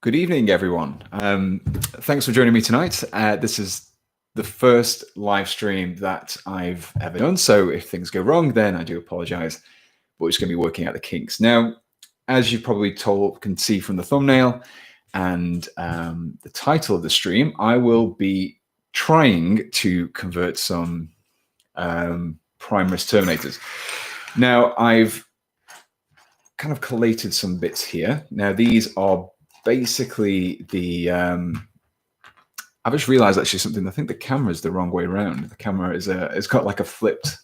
Good evening, everyone. Thanks for joining me tonight. This is the first live stream that I've ever done. So if things go wrong, then I do apologize. But we're just going to be working out the kinks. Now, as you probably can see from the thumbnail and the title of the stream, I will be trying to convert some Primaris Terminators. Now, I've kind of collated some bits here. Now, these are basically the I've just realized actually something. I think the camera is the wrong way around. The camera is it's got like a flipped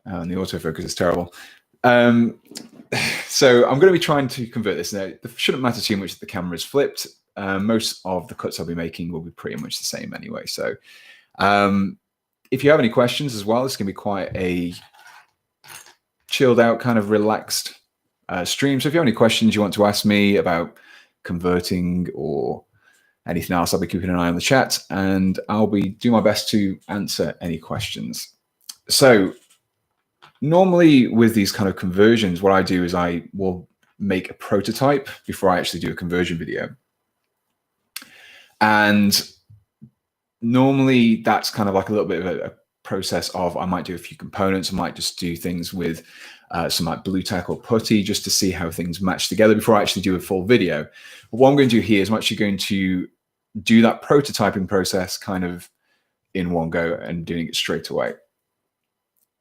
and the autofocus is terrible. So I'm going to be trying to convert this. Now, it shouldn't matter too much that the camera is flipped. Most of the cuts I'll be making will be pretty much the same anyway. So if you have any questions as well, it's going to be quite a chilled out, kind of relaxed stream. So if you have any questions you want to ask me about converting or anything else, I'll be keeping an eye on the chat and I'll be doing my best to answer any questions. So normally with these kind of conversions, what I do is I will make a prototype before I actually do a conversion video. And normally that's kind of like a little bit of a process of I might do a few components. I might just do things with some like blue tack or putty just to see how things match together before I actually do a full video. But what I'm going to do here is I'm actually going to do that prototyping process kind of in one go and doing it straight away.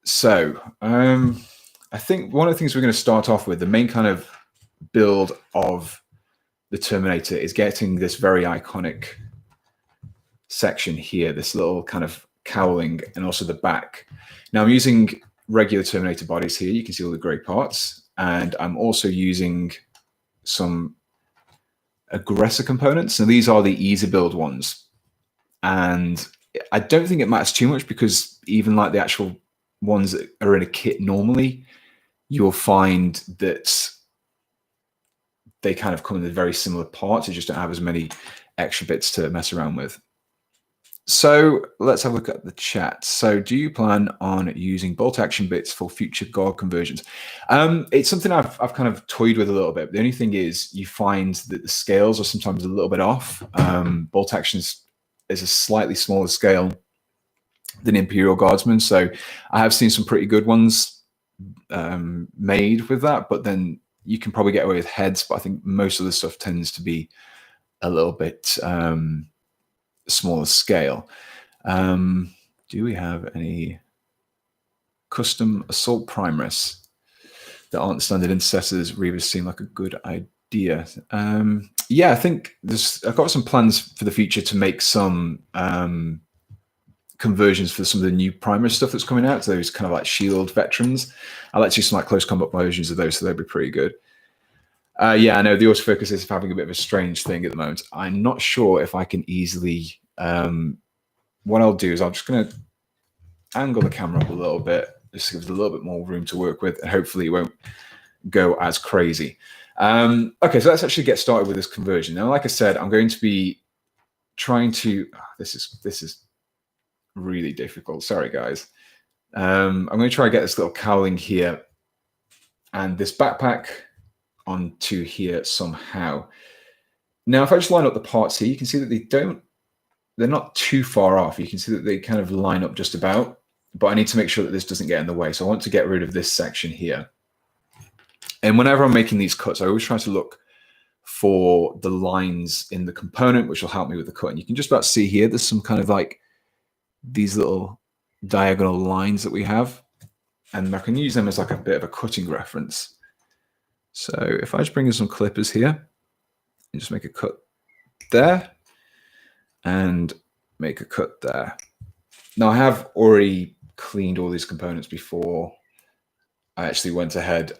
So I think one of the things we're going to start off with, the main kind of build of the Terminator, is getting this very iconic section here, this little kind of cowling and also the back. Now I'm using regular Terminator bodies here. You can see all the gray parts. And I'm also using some aggressor components. And these are the easy build ones. And I don't think it matters too much because even like the actual ones that are in a kit normally, you'll find that they kind of come in very similar parts. You just don't have as many extra bits to mess around with. So let's have a look at the chat. So do you plan on using bolt action bits for future guard conversions? It's something I've kind of toyed with a little bit. The only thing is you find that the scales are sometimes a little bit off. Bolt actions is a slightly smaller scale than Imperial Guardsmen. So I have seen some pretty good ones made with that, but then you can probably get away with heads. But I think most of the stuff tends to be a little bit smaller scale. Do we have any custom assault Primaris that aren't standard intercessors? Reavers seem like a good idea. Yeah, I think I've got some plans for the future to make some conversions for some of the new Primaris stuff that's coming out. So those kind of like shield veterans. I'll actually some like close combat versions of those, so they'll be pretty good. Yeah, I know the autofocus is having a bit of a strange thing at the moment. I'm not sure if I can easily. What I'll do is I'm just going to angle the camera up a little bit, just to give it a little bit more room to work with, and hopefully it won't go as crazy. Okay, so let's actually get started with this conversion. Now, like I said, I'm going to be trying to. This is really difficult. Sorry, guys. I'm going to try and get this little cowling here and this backpack onto here somehow. Now, if I just line up the parts here, you can see that they're not too far off. You can see that they kind of line up just about, but I need to make sure that this doesn't get in the way. So I want to get rid of this section here. And whenever I'm making these cuts, I always try to look for the lines in the component, which will help me with the cut. And you can just about see here, there's some kind of like these little diagonal lines that we have, and I can use them as like a bit of a cutting reference. So if I just bring in some clippers here and just make a cut there and make a cut there. Now I have already cleaned all these components before I actually went ahead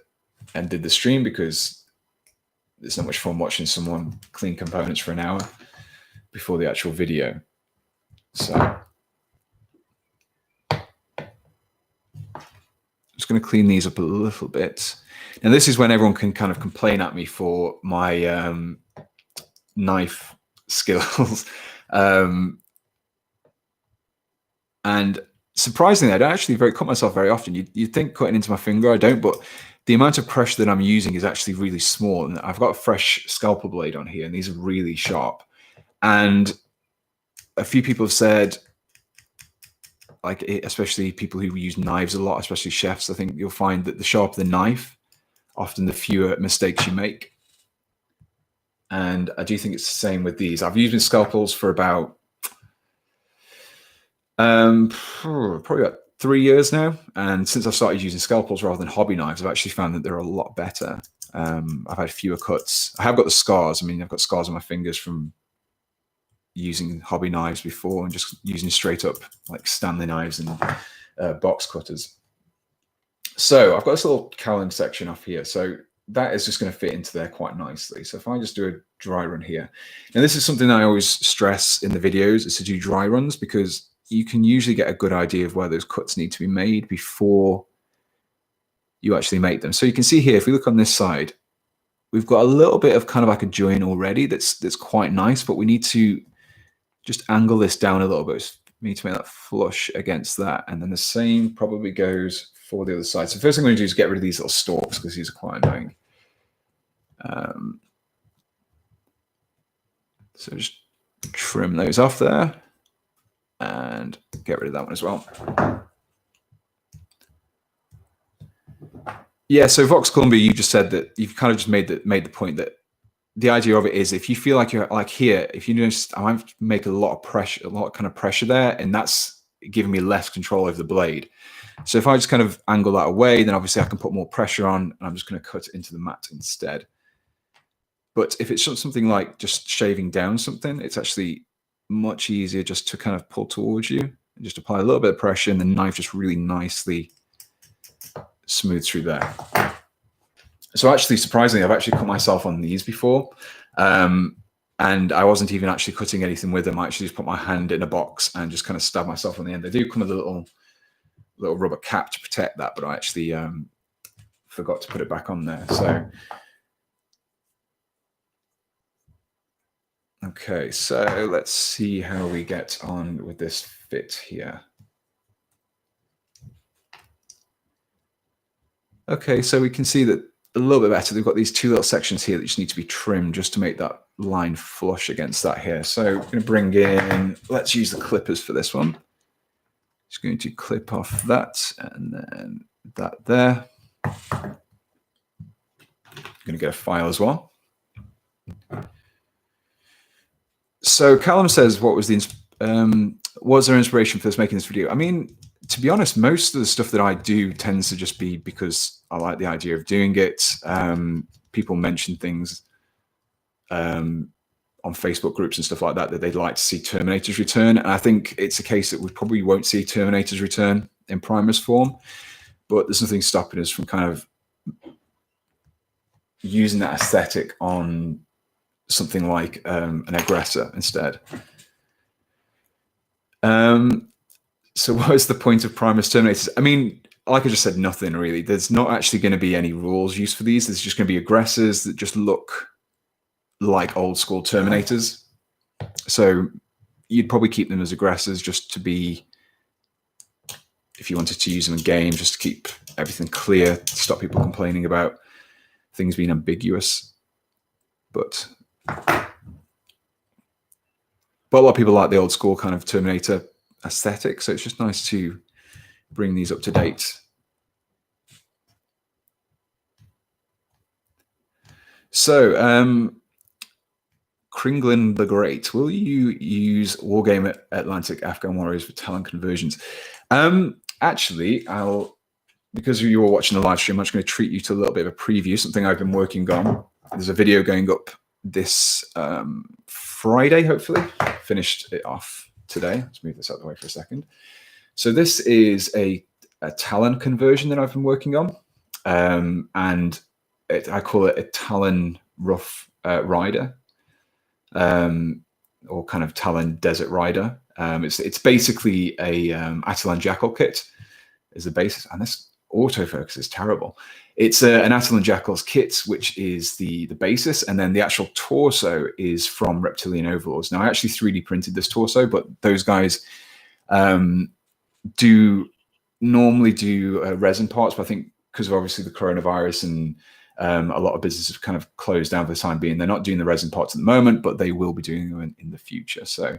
and did the stream, because it's not much fun watching someone clean components for an hour before the actual video. So I'm just going to clean these up a little bit. Now this is when everyone can kind of complain at me for my knife skills. And surprisingly, I don't actually cut myself very often. You'd think cutting into my finger, I don't, but the amount of pressure that I'm using is actually really small. And I've got a fresh scalpel blade on here, and these are really sharp. And a few people have said, like, especially people who use knives a lot, especially chefs, I think you'll find that the sharper the knife, often the fewer mistakes you make. And I do think it's the same with these. I've used my scalpels for about probably about 3 years now. And since I've started using scalpels rather than hobby knives, I've actually found that they're a lot better. I've had fewer cuts. I have got the scars. I mean, I've got scars on my fingers from using hobby knives before and just using straight up like Stanley knives and box cutters. So I've got this little cowling section off here. So that is just going to fit into there quite nicely. So if I just do a dry run here, and this is something I always stress in the videos, is to do dry runs, because you can usually get a good idea of where those cuts need to be made before you actually make them. So you can see here, if we look on this side, we've got a little bit of kind of like a join already that's quite nice, but we need to just angle this down a little bit. We need to make that flush against that. And then the same probably goes for the other side. So first thing I'm going to do is get rid of these little stalks, because these are quite annoying. So just trim those off there and get rid of that one as well. Yeah, so Vox Columbia, you just said that you've kind of just made the point that the idea of it is, if you feel like you're like here, if you notice, I might make a lot of pressure, a lot of kind of pressure there, and that's giving me less control over the blade. So if I just kind of angle that away, then obviously I can put more pressure on, and I'm just going to cut into the mat instead. But if it's something like just shaving down something, it's actually much easier just to kind of pull towards you and just apply a little bit of pressure, and the knife just really nicely smooths through there. So actually, surprisingly, I've actually cut myself on these before, and I wasn't even actually cutting anything with them. I actually just put my hand in a box and just kind of stab myself on the end. They do come with a little rubber cap to protect that, but I actually forgot to put it back on there. So, okay, so let's see how we get on with this fit here. Okay, so we can see that a little bit better. They've got these two little sections here that just need to be trimmed just to make that line flush against that here. So we're going to bring in, let's use the clippers for this one. Just going to clip off that and then that there. I'm going to get a file as well. So Callum says, what was there inspiration for this making this video? I mean, to be honest, most of the stuff that I do tends to just be because I like the idea of doing it. People mention things on Facebook groups and stuff like that they'd like to see Terminator's return. And I think it's a case that we probably won't see Terminator's return in Primaris form, but there's nothing stopping us from kind of using that aesthetic on something like an aggressor instead. So what is the point of Primaris Terminators? I mean, like I just said, nothing really. There's not actually going to be any rules used for these. There's just going to be aggressors that just look like old school Terminators. So you'd probably keep them as aggressors just to be, if you wanted to use them in game, just to keep everything clear, to stop people complaining about things being ambiguous. But a lot of people like the old school kind of Terminator aesthetic, so it's just nice to bring these up to date. So Kringlin the Great, will you use Wargame Atlantic Afghan Warriors for talent conversions? Actually, because you were watching the live stream, I'm just going to treat you to a little bit of a preview, something I've been working on. There's a video going up this Friday, hopefully. Finished it off today. Let's move this out of the way for a second. So this is a Talon conversion that I've been working on, and I call it a Talon Rough Rider, or kind of Talon Desert Rider. It's basically a Attilan Jackal kit is the basis, and this autofocus is terrible. It's an Attilan Jackal's kit, which is the basis, and then the actual torso is from Reptilian Overlords. Now, I actually 3D printed this torso, but those guys do normally do resin parts, but I think because of obviously the coronavirus and a lot of businesses have kind of closed down for the time being. They're not doing the resin pots at the moment, but they will be doing them in the future. So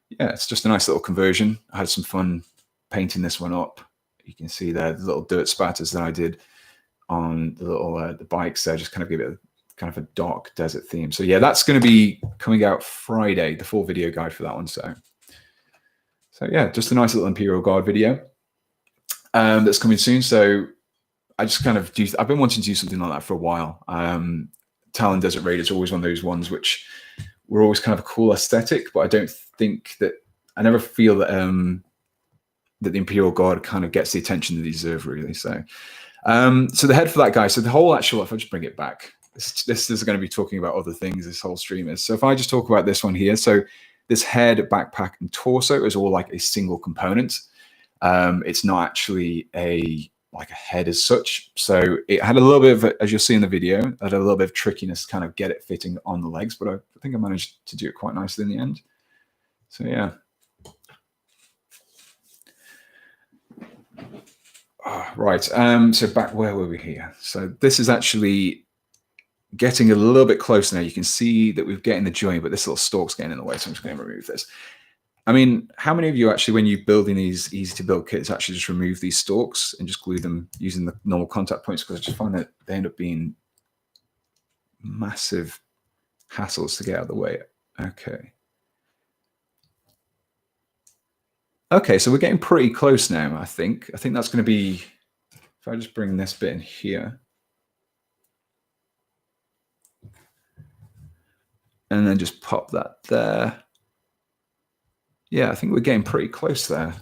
yeah, it's just a nice little conversion. I had some fun painting this one up. You can see there the little dirt spatters that I did on the little the bikes there, just kind of give it a kind of a dark desert theme. So yeah, that's going to be coming out Friday, the full video guide for that one. So yeah, just a nice little Imperial Guard video that's coming soon. So I just kind of I've been wanting to do something like that for a while. Talon Desert Raiders are always one of those ones which were always kind of a cool aesthetic, but I don't think that, I never feel that that the Imperial Guard kind of gets the attention that they deserve, really. So so the head for that guy, so the whole actual, if I just bring it back, this is going to be talking about other things, this whole stream is. So if I just talk about this one here, so this head, backpack, and torso is all like a single component. It's not actually like a head as such. So it had a little bit of, as you'll see in the video, it had a little bit of trickiness to kind of get it fitting on the legs, but I think I managed to do it quite nicely in the end. So yeah. Right, so back, where were we here? So this is actually getting a little bit closer now. You can see that we're getting the joint, but this little stalk's getting in the way, so I'm just going to remove this. I mean, how many of you actually, when you're building these easy-to-build kits, actually just remove these stalks and just glue them using the normal contact points? Because I just find that they end up being massive hassles to get out of the way. Okay. Okay, so we're getting pretty close now, I think. I think that's going to be, if I just bring this bit in here. And then just pop that there. Yeah, I think we're getting pretty close there.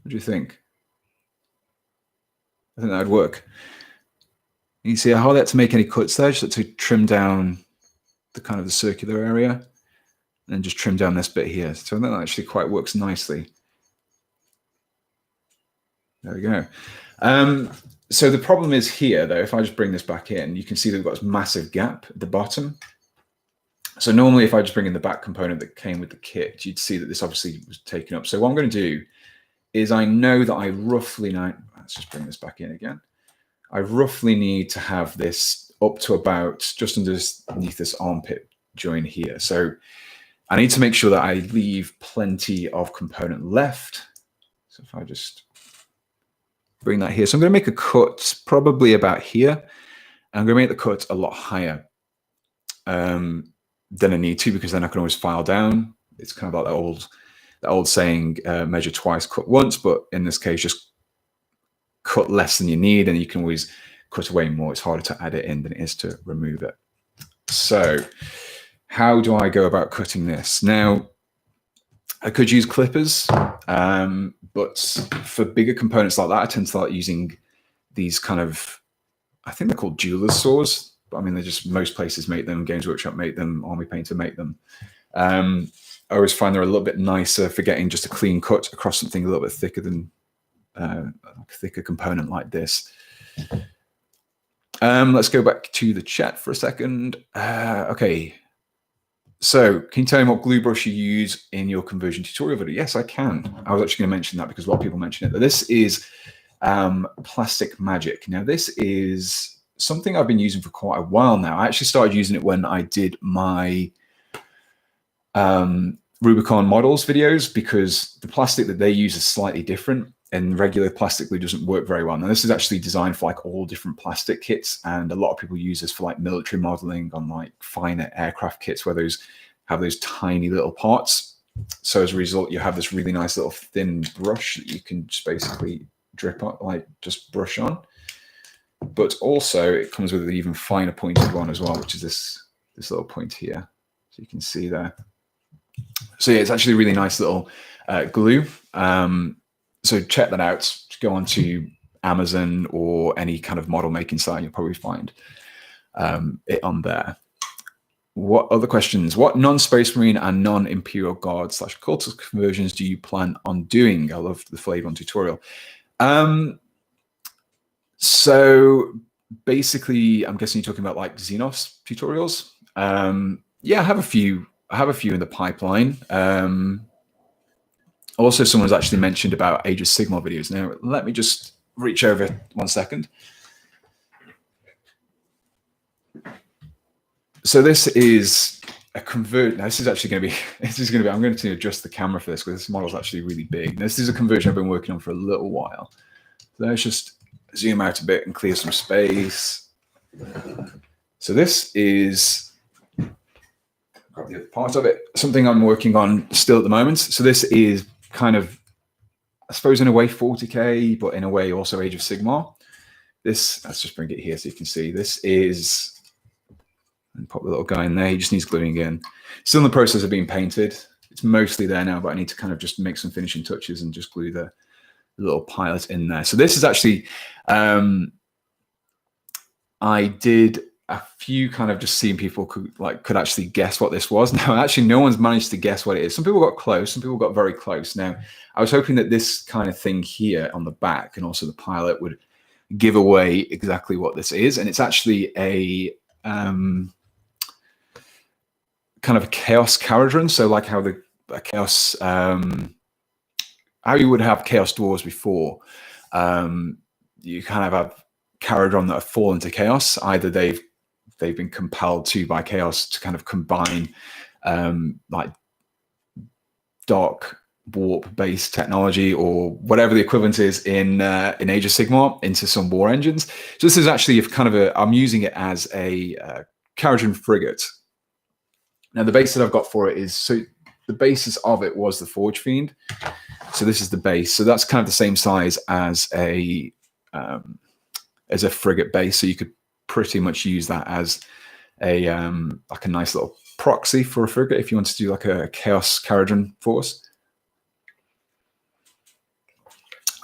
What do you think? I think that would work. You see, I hardly had to make any cuts there, just had to trim down the kind of the circular area, and then just trim down this bit here. So that actually quite works nicely. There we go. So the problem is here, though, if I just bring this back in, you can see that we've got this massive gap at the bottom. So normally if I just bring in the back component that came with the kit, you'd see that this obviously was taken up. So what I'm going to do is, I know that I roughly now, let's just bring this back in again. I roughly need to have this up to about just underneath this armpit joint here. So I need to make sure that I leave plenty of component left. So if I just bring that here. So I'm going to make a cut probably about here. I'm going to make the cut a lot higher than I need to, because then I can always file down. It's kind of like the old saying, measure twice, cut once, but in this case, just cut less than you need, and you can always cut away more. It's harder to add it in than it is to remove it. So how do I go about cutting this? Now, I could use clippers, but for bigger components like that, I tend to start using these kind of, I think they're called jeweler's saws. But I mean, they're just, most places make them, Games Workshop make them, Army Painter make them. I always find they're a little bit nicer for getting just a clean cut across something a little bit thicker than a thicker component like this. Let's go back to the chat for a second. Okay. So can you tell me what glue brush you use in your conversion tutorial video? Yes, I can. I was actually going to mention that because a lot of people mention it. But this is Plastic Magic. Now, this is something I've been using for quite a while now. I actually started using it when I did my Rubicon models videos, because the plastic that they use is slightly different, and regular plastic glue doesn't work very well. Now, this is actually designed for like all different plastic kits, and a lot of people use this for like military modeling on like finer aircraft kits where those have those tiny little parts. So as a result, you have this really nice little thin brush that you can just basically drip on, like just brush on. But also it comes with an even finer pointed one as well, which is this little point here. So you can see there. So yeah, it's actually a really nice little glue. So check that out. Just go on to Amazon or any kind of model making site. You'll probably find it on there. What other questions? What non-Space Marine and non-Imperial Guard / Cultist conversions do you plan on doing? I love the Flavon tutorial. So basically, I'm guessing you're talking about like Xenos tutorials. Yeah, I have a few. I have a few in the pipeline. Also, someone's actually mentioned about Age of Sigmar videos. Now, let me just reach over 1 second. So this is a convert. Now this is actually going to be, I'm going to adjust the camera for this because this model is actually really big. This is a conversion I've been working on for a little while. So let's just zoom out a bit and clear some space. So this is, got the other part of it, something I'm working on still at the moment. So this is kind of, I suppose in a way 40K, but in a way also Age of Sigmar. This, let's just bring it here so you can see. This is, and pop the little guy in there. He just needs gluing in. Still in the process of being painted. It's mostly there now, but I need to kind of just make some finishing touches and just glue the little pilot in there. So this is actually, I did a few kind of just seeing people could actually guess what this was. Now, actually, no one's managed to guess what it is. Some people got close. Some people got very close. Now, I was hoping that this kind of thing here on the back and also the pilot would give away exactly what this is. And it's actually a kind of a chaos Caradron. So like how the chaos, how you would have chaos dwarves before, you kind of have Caradron that have fallen to chaos. Either they've been compelled to by chaos to kind of combine like dark warp based technology or whatever the equivalent is in Age of Sigmar into some war engines. So this is actually kind of a, I'm using it as a Caradron frigate. Now the base that I've got for it is, so the basis of it was the Forge Fiend. So this is the base. So that's kind of the same size as a frigate base. So you could pretty much use that as a like a nice little proxy for a frigate if you want to do like a Chaos Caradron force.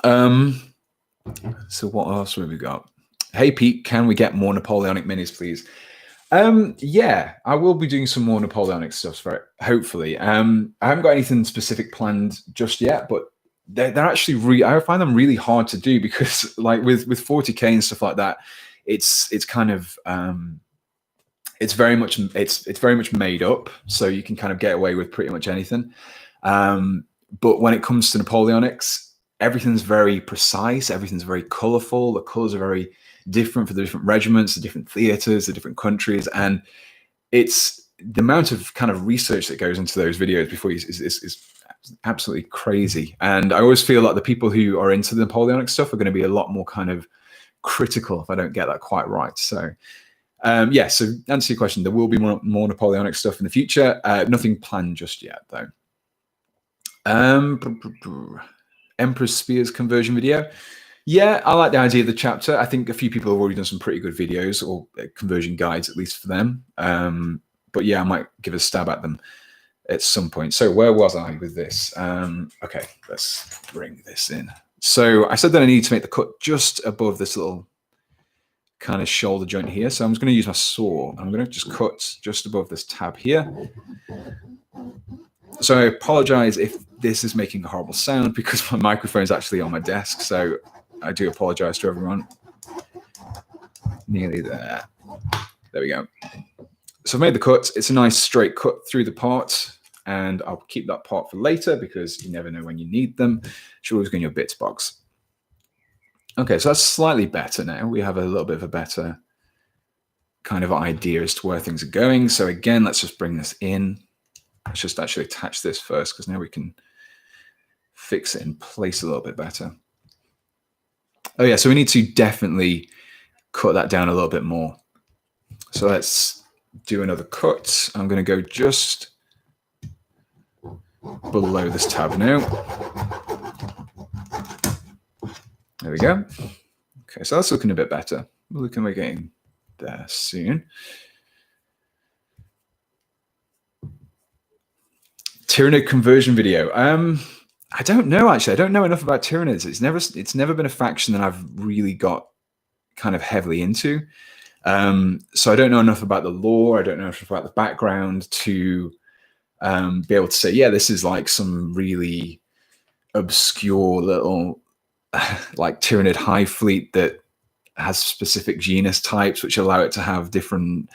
So what else have we got? Hey Pete, can we get more Napoleonic minis, please? Yeah, I will be doing some more Napoleonic stuff for it, hopefully. I haven't got anything specific planned just yet, but they're actually I find them really hard to do because like with 40K and stuff like that, it's kind of it's very much made up, so you can kind of get away with pretty much anything. But when it comes to Napoleonics, everything's very precise, everything's very colorful, the colors are very different for the different regiments, the different theaters, the different countries, and it's the amount of kind of research that goes into those videos before you is absolutely crazy. And I always feel like the people who are into the Napoleonic stuff are going to be a lot more kind of critical if I don't get that quite right. So yeah, so answer your question, there will be more Napoleonic stuff in the future. Nothing planned just yet though. Emperor's Spears conversion video. Yeah, I like the idea of the chapter. I think a few people have already done some pretty good videos or conversion guides, at least for them. But yeah, I might give a stab at them at some point. So where was I with this? Okay, let's bring this in. So I said that I need to make the cut just above this little kind of shoulder joint here. So I'm just going to use my saw. I'm going to just cut just above this tab here. So I apologize if this is making a horrible sound because my microphone is actually on my desk. So I do apologize to everyone. Nearly there. There we go. So I've made the cut. It's a nice straight cut through the part, and I'll keep that part for later because you never know when you need them. Should always go in your bits box. Okay, so that's slightly better now. We have a little bit of a better kind of idea as to where things are going. So again, let's just bring this in. Let's just actually attach this first because now we can fix it in place a little bit better. Oh yeah, so we need to definitely cut that down a little bit more. So let's do another cut. I'm going to go just below this tab now. There we go. Okay, so that's looking a bit better. We're looking like we're getting there soon. Tyranid conversion video. I don't know actually. I don't know enough about Tyranids. It's never been a faction that I've really got kind of heavily into. So I don't know enough about the lore. I don't know enough about the background to be able to say, yeah, this is like some really obscure little like Tyranid hive fleet that has specific genus types which allow it to have different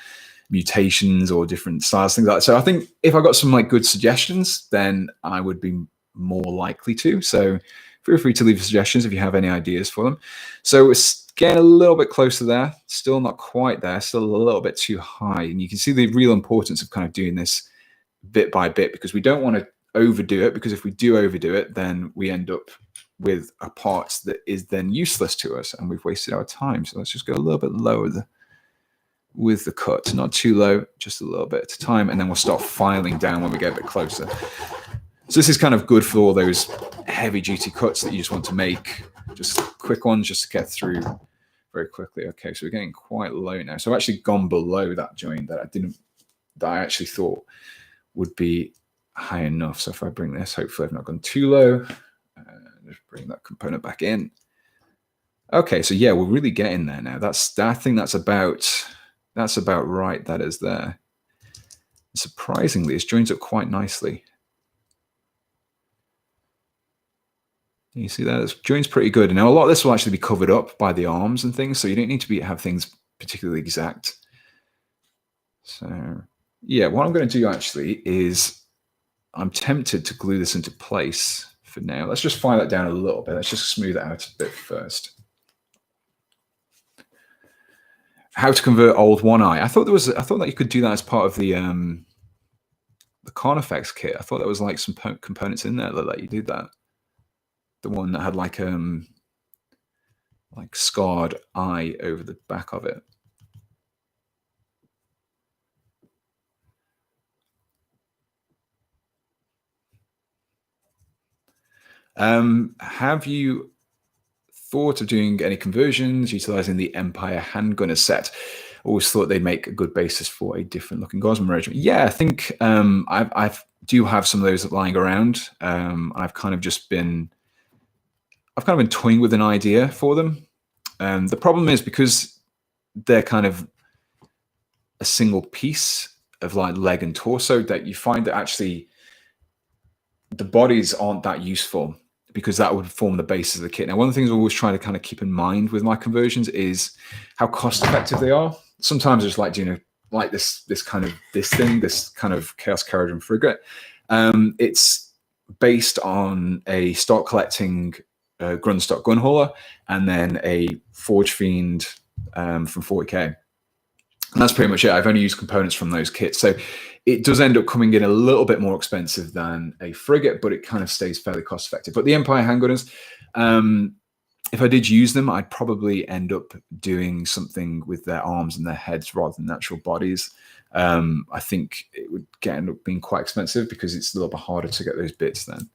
mutations or different styles, things like that. So I think if I got some like good suggestions, then I would be more likely to. So feel free to leave suggestions if you have any ideas for them. So it's getting a little bit closer there, still not quite there, still a little bit too high. And you can see the real importance of kind of doing this bit by bit, because we don't want to overdo it, because if we do overdo it, then we end up with a part that is then useless to us and we've wasted our time. So let's just go a little bit lower with the cut, not too low, just a little bit at a time, and then we'll start filing down when we get a bit closer. So this is kind of good for all those heavy duty cuts that you just want to make, just quick ones just to get through very quickly. Okay, so we're getting quite low now. So I've actually gone below that joint that I actually thought would be high enough. So if I bring this, hopefully I've not gone too low. Just bring that component back in. Okay, so yeah, we're really getting there now. I think that's about right. That is there. Surprisingly, it's joined up quite nicely. You see that? It's joins pretty good. And now a lot of this will actually be covered up by the arms and things, so you don't need to have things particularly exact. So yeah, what I'm going to do actually is I'm tempted to glue this into place for now. Let's just file it down a little bit. Let's just smooth it out a bit first. How to convert old one eye. I thought that you could do that as part of the Carnifex kit. I thought there was like some components in there that let you do that. The one that had like scarred eye over the back of it. Have you thought of doing any conversions utilizing the Empire handgunner set? Always thought they'd make a good basis for a different looking Gossamer regiment. Yeah, I think I do have some of those lying around. I've kind of been toying with an idea for them. The problem is, because they're kind of a single piece of like leg and torso, that you find that actually the bodies aren't that useful, because that would form the basis of the kit. Now, one of the things I always try to kind of keep in mind with my conversions is how cost effective they are. Sometimes I just like doing like this kind of Chaos Carriage and Frigate. It's based on a stock collecting Grundstock Gunhauler and then a Forge Fiend from 40k. And that's pretty much it. I've only used components from those kits. So it does end up coming in a little bit more expensive than a frigate, but it kind of stays fairly cost effective. But the Empire handgunners, if I did use them, I'd probably end up doing something with their arms and their heads rather than natural bodies. I think it would end up being quite expensive because it's a little bit harder to get those bits then.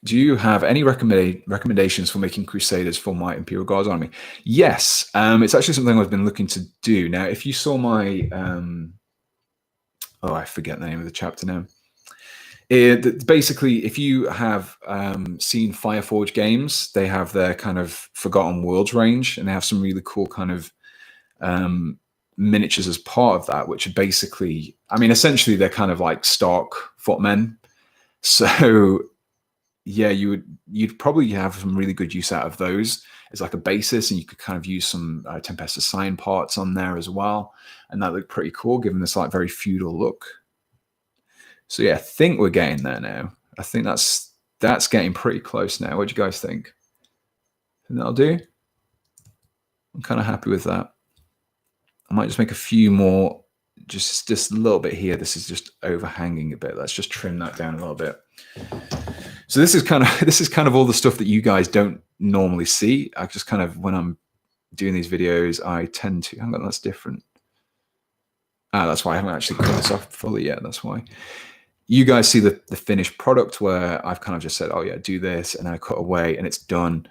Do you have any recommendations for making Crusaders for my Imperial Guards army? Yes, it's actually something I've been looking to do. Now, if you saw my... I forget the name of the chapter now. Basically, if you have seen Fireforge games, they have their kind of Forgotten Worlds range, and they have some really cool kind of miniatures as part of that, which are basically... I mean, essentially, they're kind of like Stark footmen. So... yeah, you'd probably have some really good use out of those as like a basis, and you could kind of use some Tempest Assign parts on there as well, and that looked pretty cool given this like very feudal look. So yeah, I think we're getting there now. I think that's getting pretty close now. What do you guys think? Think that'll do? I'm kind of happy with that. I might just make a few more, just a little bit here. This is just overhanging a bit. Let's just trim that down a little bit. So this is kind of all the stuff that you guys don't normally see. I just kind of, when I'm doing these videos, I tend to, hang on, that's different. That's why I haven't actually cut this off fully yet. That's why. You guys see the finished product where I've kind of just said, oh yeah, do this, and I cut away and it's done.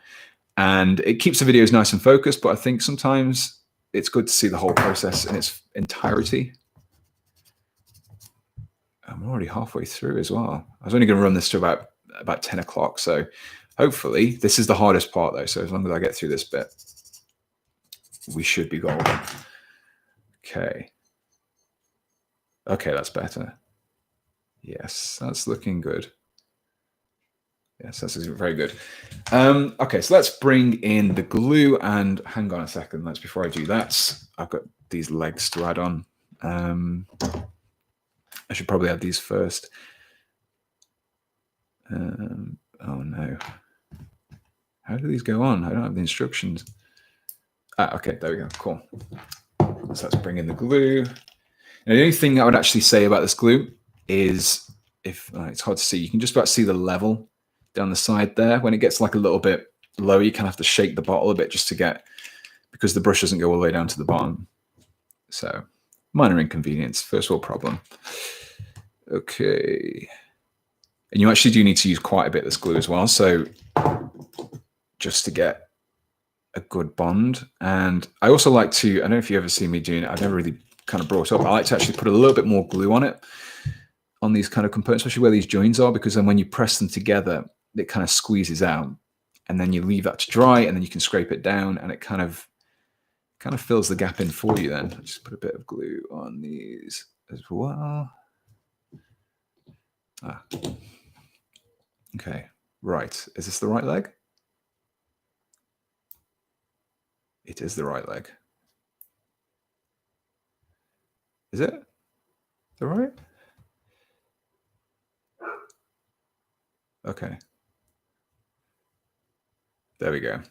And it keeps the videos nice and focused, but I think sometimes it's good to see the whole process in its entirety. I'm already halfway through as well. I was only going to run this to about 10 o'clock. So hopefully this is the hardest part though. So as long as I get through this bit, we should be golden. Okay. Okay, that's better. Yes, that's looking good. Yes, that's very good. Okay, so let's bring in the glue, and hang on a second. Before I do that, I've got these legs to add on. I should probably add these first. Oh no. How do these go on? I don't have the instructions. Okay, there we go. Cool. So let's bring in the glue. Now, the only thing I would actually say about this glue is, if it's hard to see, you can just about see the level down the side there. When it gets like a little bit lower, you kind of have to shake the bottle a bit just to get, because the brush doesn't go all the way down to the bottom. So minor inconvenience, first world problem. Okay. And you actually do need to use quite a bit of this glue as well. So just to get a good bond. And I also like to, I don't know if you ever see me doing it, I've never really kind of brought up, I like to actually put a little bit more glue on it, on these kind of components, especially where these joins are, because then when you press them together, it kind of squeezes out, and then you leave that to dry, and then you can scrape it down, and it kind of fills the gap in for you then. I'll just put a bit of glue on these as well. Okay, right. Is this the right leg? It is the right leg. Is it? The right? Okay. There we go.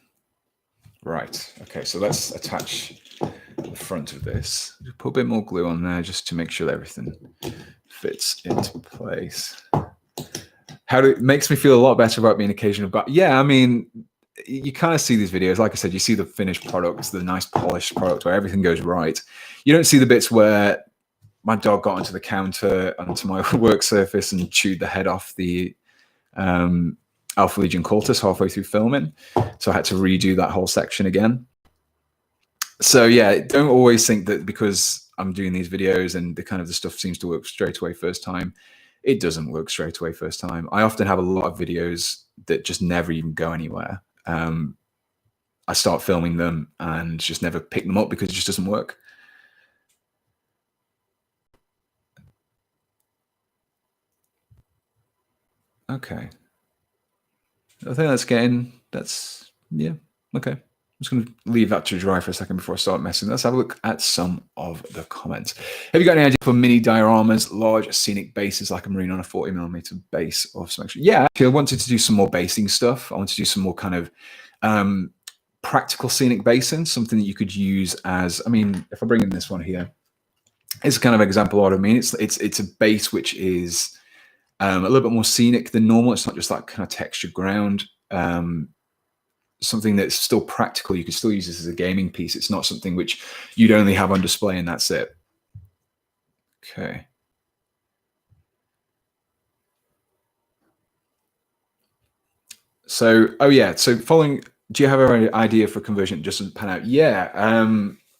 Right. Okay, so let's attach the front of this. Put a bit more glue on there just to make sure that everything fits into place. It makes me feel a lot better about being occasional. But yeah, I mean, you kind of see these videos. Like I said, you see the finished products, the nice polished product where everything goes right. You don't see the bits where my dog got onto the counter, onto my work surface, and chewed the head off the Alpha Legion Cultist halfway through filming. So I had to redo that whole section again. So yeah, don't always think that because I'm doing these videos and the stuff seems to work straight away first time. It doesn't work straight away first time. I often have a lot of videos that just never even go anywhere. I start filming them and just never pick them up because it just doesn't work. Okay. I think yeah, okay. I'm just going to leave that to dry for a second before I start messing. Let's have a look at some of the comments. Have you got any idea for mini dioramas, large scenic bases like a marine on a 40mm base or something? Yeah, actually, I wanted to do some more basing stuff. I want to do some more kind of practical scenic basins, something that you could use as, I mean, if I bring in this one here, it's a kind of example of what I mean. It's a base which is a little bit more scenic than normal. It's not just that kind of textured ground. Something that's still practical. You could still use this as a gaming piece. It's not something which you'd only have on display and that's it. Okay. So, oh yeah. So following, do you have an idea for conversion? Just to pan out? Yeah.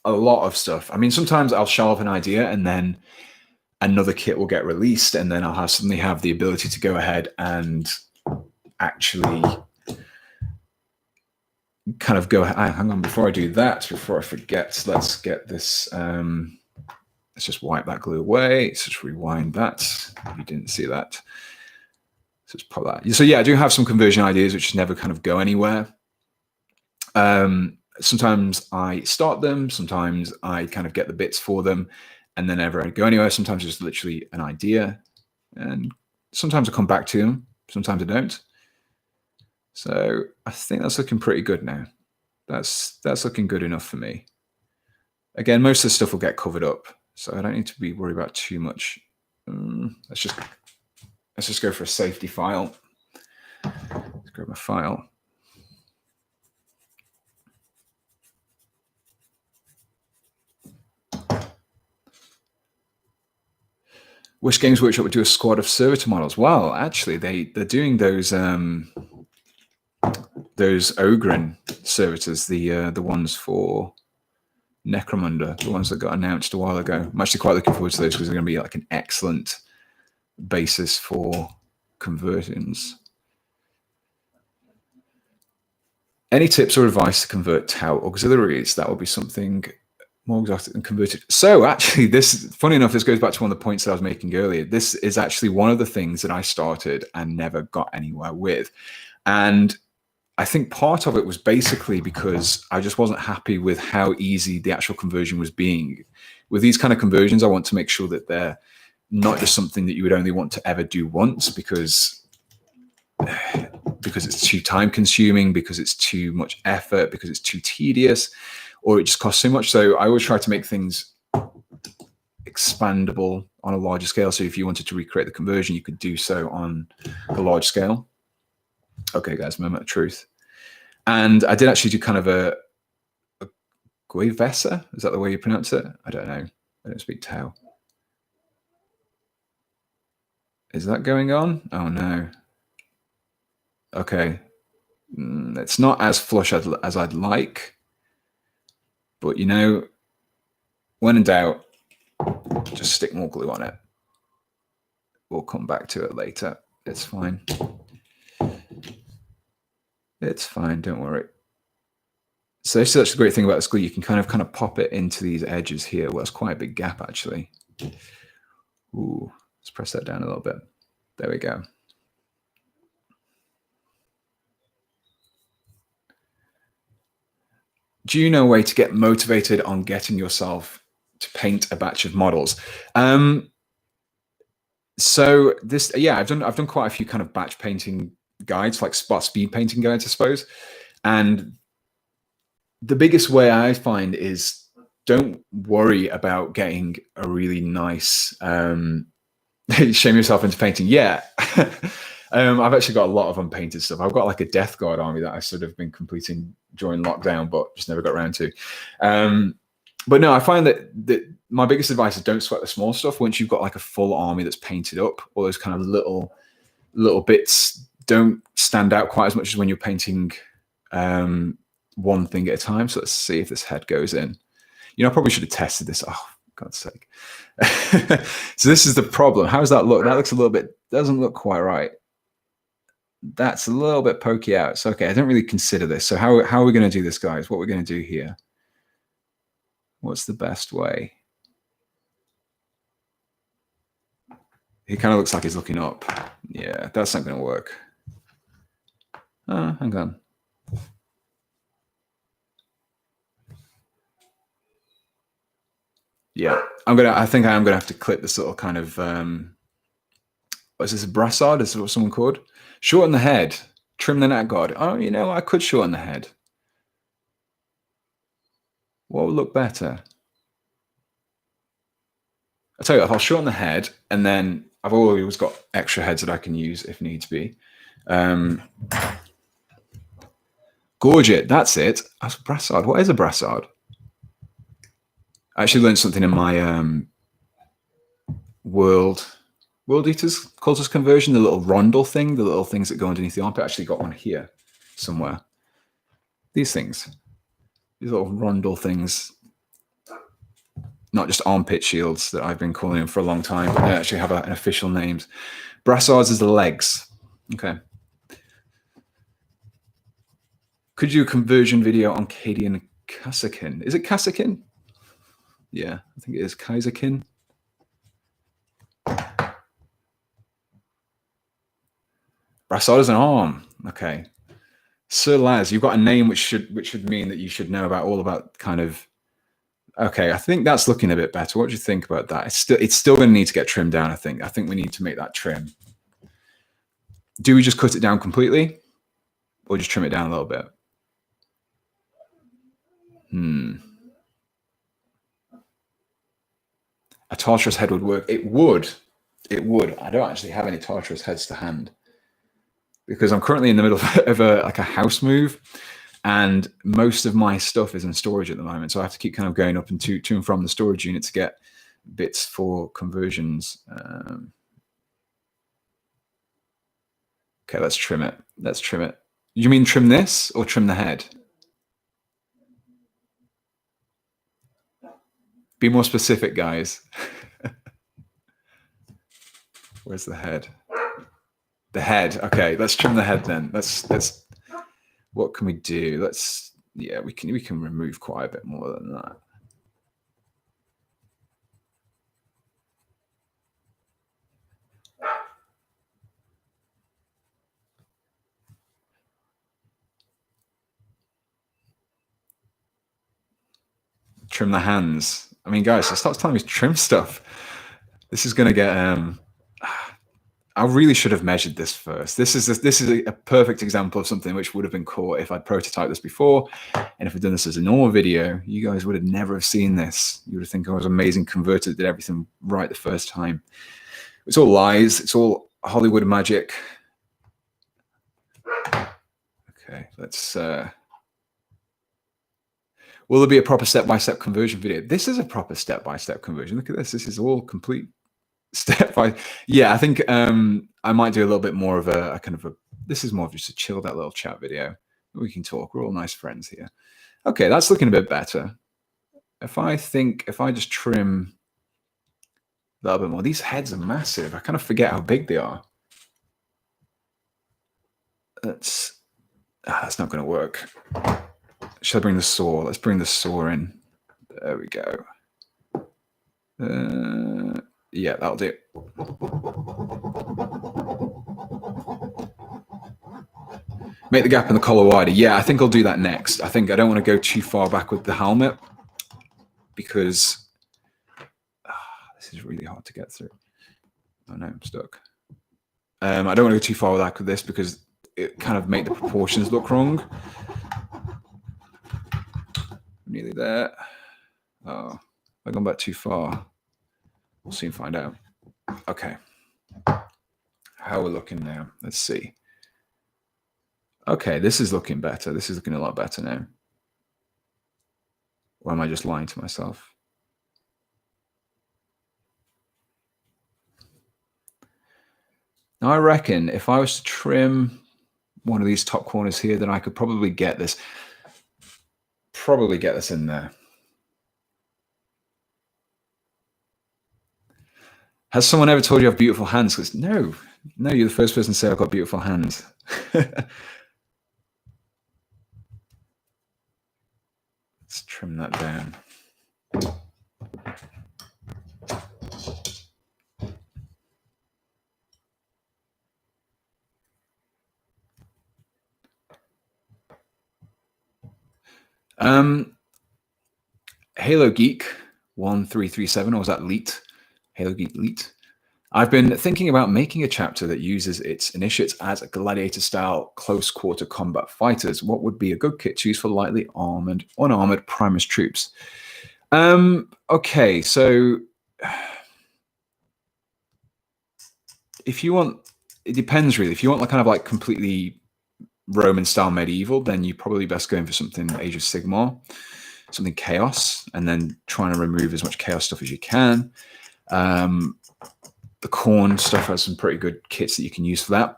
A lot of stuff. I mean, sometimes I'll shelve an idea and then another kit will get released, and then I'll suddenly have the ability to go ahead and actually kind of go, hang on, before I do that, before I forget, let's get this, let's just wipe that glue away. Let's just rewind that, if you didn't see that. So just pop that. So yeah, I do have some conversion ideas which never kind of go anywhere. Sometimes I start them, sometimes I kind of get the bits for them, and then never go anywhere. Sometimes it's just literally an idea, and sometimes I come back to them, sometimes I don't. So I think that's looking pretty good now. That's looking good enough for me. Again, most of the stuff will get covered up, so I don't need to be worried about too much. Let's just go for a safety file. Let's grab my file. Wish Games Workshop would do a squad of servitor models. Well, actually, they're doing those Ogren servitors, the ones for Necromunda, the ones that got announced a while ago. I'm actually quite looking forward to those because they're going to be like an excellent basis for conversions. Any tips or advice to convert Tau auxiliaries? That would be something more exotic than converted. So actually, funny enough, this goes back to one of the points that I was making earlier. This is actually one of the things that I started and never got anywhere with. And I think part of it was basically because I just wasn't happy with how easy the actual conversion was being. With these kind of conversions, I want to make sure that they're not just something that you would only want to ever do once because it's too time consuming, because it's too much effort, because it's too tedious, or it just costs so much. So I always try to make things expandable on a larger scale. So if you wanted to recreate the conversion, you could do so on a large scale. Okay, guys, moment of truth. And I did actually do kind of a Guevesa. Is that the way you pronounce it? I don't know. I don't speak Tao. Is that going on? Oh no. Okay. It's not as flush as I'd like, but you know, when in doubt, just stick more glue on it. We'll come back to it later. It's fine. It's fine, don't worry. So this is actually the great thing about this glue. You can kind of pop it into these edges here. Well, it's quite a big gap actually. Ooh, let's press that down a little bit. There we go. Do you know a way to get motivated on getting yourself to paint a batch of models? So this, yeah, I've done quite a few kind of batch painting guides, like speed painting guides, I suppose. And the biggest way I find is don't worry about getting a really nice shame yourself into painting. Yeah. I've actually got a lot of unpainted stuff. I've got like a Death Guard army that I've sort of been completing during lockdown, but just never got around to. But no, I find that my biggest advice is don't sweat the small stuff. Once you've got like a full army that's painted up, all those kind of little bits don't stand out quite as much as when you're painting one thing at a time. So let's see if this head goes in. You know, I probably should have tested this. Oh, for God's sake. So this is the problem. How does that look? That looks a little bit, doesn't look quite right. That's a little bit pokey out. So, okay, I don't really consider this. So how are we going to do this, guys? What we're going to do here? What's the best way? He kind of looks like he's looking up. Yeah, that's not going to work. Hang on. Yeah, I think I am gonna have to clip this little kind of what is this, a brassard? Is what someone called? Shorten the head, trim the neck guard. Oh, you know, I could shorten the head. What would look better? I'll tell you what, if I'll shorten the head, and then I've always got extra heads that I can use if needs be. Gorge it, that's it. That's a brassard. What is a brassard? I actually learned something in my World Eaters cultist conversion, the little rondel thing, the little things that go underneath the armpit. I actually got one here somewhere. These things, these little rondel things, not just armpit shields that I've been calling them for a long time, but they actually have an official name. Brassards is the legs. Okay. Could you do a conversion video on Cadian Kasakin? Is it Kasakin? Yeah, I think it is Kaiserkin. Brassard is an arm. Okay. Sir Laz, you've got a name which should mean that you should know all about kind of. Okay, I think that's looking a bit better. What do you think about that? It's still going to need to get trimmed down, I think. I think we need to make that trim. Do we just cut it down completely? Or just trim it down a little bit? A Tartarus head would work. It would. It would. I don't actually have any Tartarus heads to hand because I'm currently in the middle of a house move, and most of my stuff is in storage at the moment. So I have to keep kind of going up and to and from the storage unit to get bits for conversions. Okay, let's trim it. Let's trim it. You mean trim this or trim the head? Be more specific, guys. Where's the head? The head. Okay, let's trim the head then. Let's. What can we do? Yeah, we can remove quite a bit more than that. Trim the hands. I mean, guys, stop telling me to trim stuff. This is going to get... I really should have measured this first. This is a perfect example of something which would have been caught if I'd prototyped this before. And if I'd done this as a normal video, you guys would have never have seen this. You would have think I was amazing converter that did everything right the first time. It's all lies. It's all Hollywood magic. Okay, let's... will there be a proper step-by-step conversion video? This is a proper step-by-step conversion. Look at this. This is all complete step by... Yeah, I think I might do a little bit more of a kind of a... This is more of just a chilled out little chat video. We can talk. We're all nice friends here. Okay, that's looking a bit better. If I just trim a little bit more... These heads are massive. I kind of forget how big they are. That's not going to work. Should I bring the saw? Let's bring the saw in. There we go. Yeah, that'll do. Make the gap in the collar wider. Yeah, I think I'll do that next. I think I don't want to go too far back with the helmet because this is really hard to get through. Oh no, I'm stuck. I don't want to go too far back with this because it kind of make the proportions look wrong. Nearly there. Oh, I've gone back too far. We'll soon find out. Okay. How we're looking now. Let's see. Okay, this is looking better. This is looking a lot better now. Or am I just lying to myself? Now, I reckon if I was to trim one of these top corners here, then I could probably get this in there. Has someone ever told you I have beautiful hands? Because no, you're the first person to say I've got beautiful hands. Let's trim that down. Halo Geek 1337, or was that Leet? Halo Geek Leet. I've been thinking about making a chapter that uses its initiates as a gladiator-style close-quarter combat fighters. What would be a good kit to use for lightly armored, unarmored Primaris troops? Okay, so if you want, it depends really. If you want like kind of like completely Roman-style medieval, then you're probably best going for something Age of Sigmar, something Chaos, and then trying to remove as much Chaos stuff as you can. The Khorne stuff has some pretty good kits that you can use for that.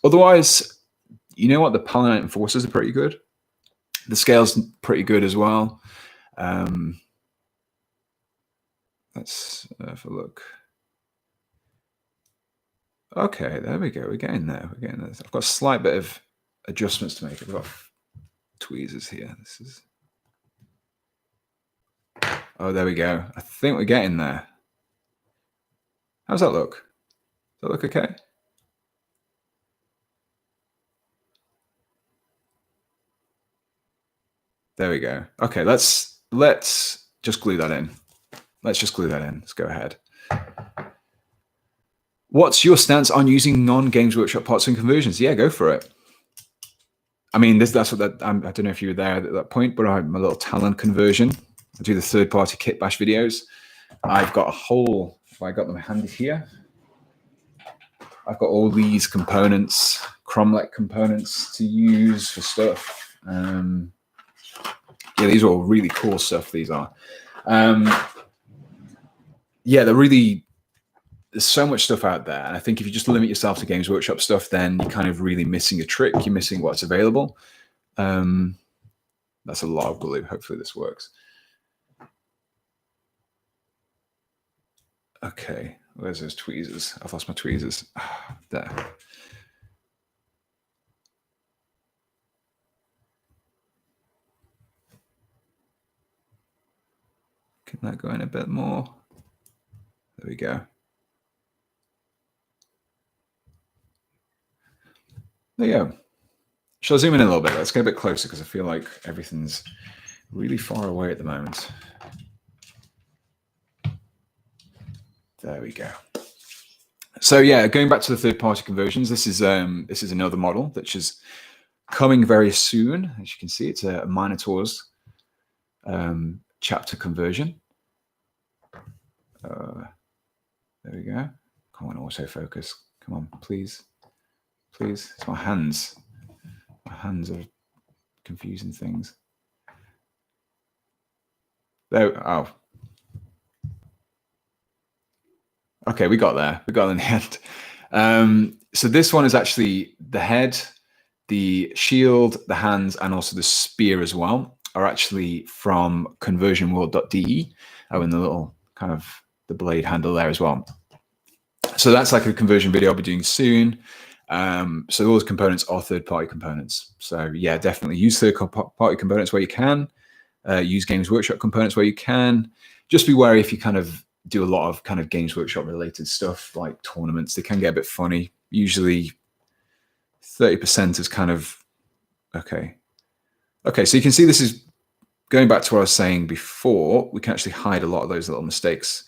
Otherwise, you know what? The Paladin Enforcers are pretty good. The Scale's pretty good as well. Let's have a look. Okay, there we go. We're getting there. We're getting there. I've got a slight bit of adjustments to make. I've got tweezers here. This is... Oh, there we go. I think we're getting there. How's that look? Does that look okay? There we go. Okay, let's just glue that in. Let's just glue that in. Let's go ahead. What's your stance on using non-Games Workshop parts and conversions? Yeah, go for it. I mean, that's what that. I don't know if you were there at that point, but I'm a little Talon conversion. I do the third-party kit bash videos. I've got a whole. I got them handy here. I've got all these components, Cromlech components to use for stuff. Yeah, these are all really cool stuff. These are. Yeah, they're really. There's so much stuff out there, and I think if you just limit yourself to Games Workshop stuff, then you're kind of really missing a trick. You're missing what's available. That's a lot of glue. Hopefully this works. Okay, where's those tweezers? I've lost my tweezers. There. Can that go in a bit more? There we go. There you go. Shall I zoom in a little bit? Let's get a bit closer because I feel like everything's really far away at the moment. There we go. So yeah, going back to the third-party conversions, this is another model that's just coming very soon. As you can see, it's a Minotaur's chapter conversion. There we go. Come on, autofocus. Come on, please. Please. It's my hands. My hands are confusing things. There. Oh. Okay, we got there. We got in the end. So this one is actually the head, the shield, the hands, and also the spear as well are actually from conversionworld.de. Oh, and the little kind of the blade handle there as well. So that's like a conversion video I'll be doing soon. So those components are third-party components. So yeah, definitely use third-party components where you can. Use Games Workshop components where you can. Just be wary if you kind of do a lot of kind of Games Workshop related stuff like tournaments. They can get a bit funny. Usually 30% is kind of okay. Okay, so you can see this is going back to what I was saying before. We can actually hide a lot of those little mistakes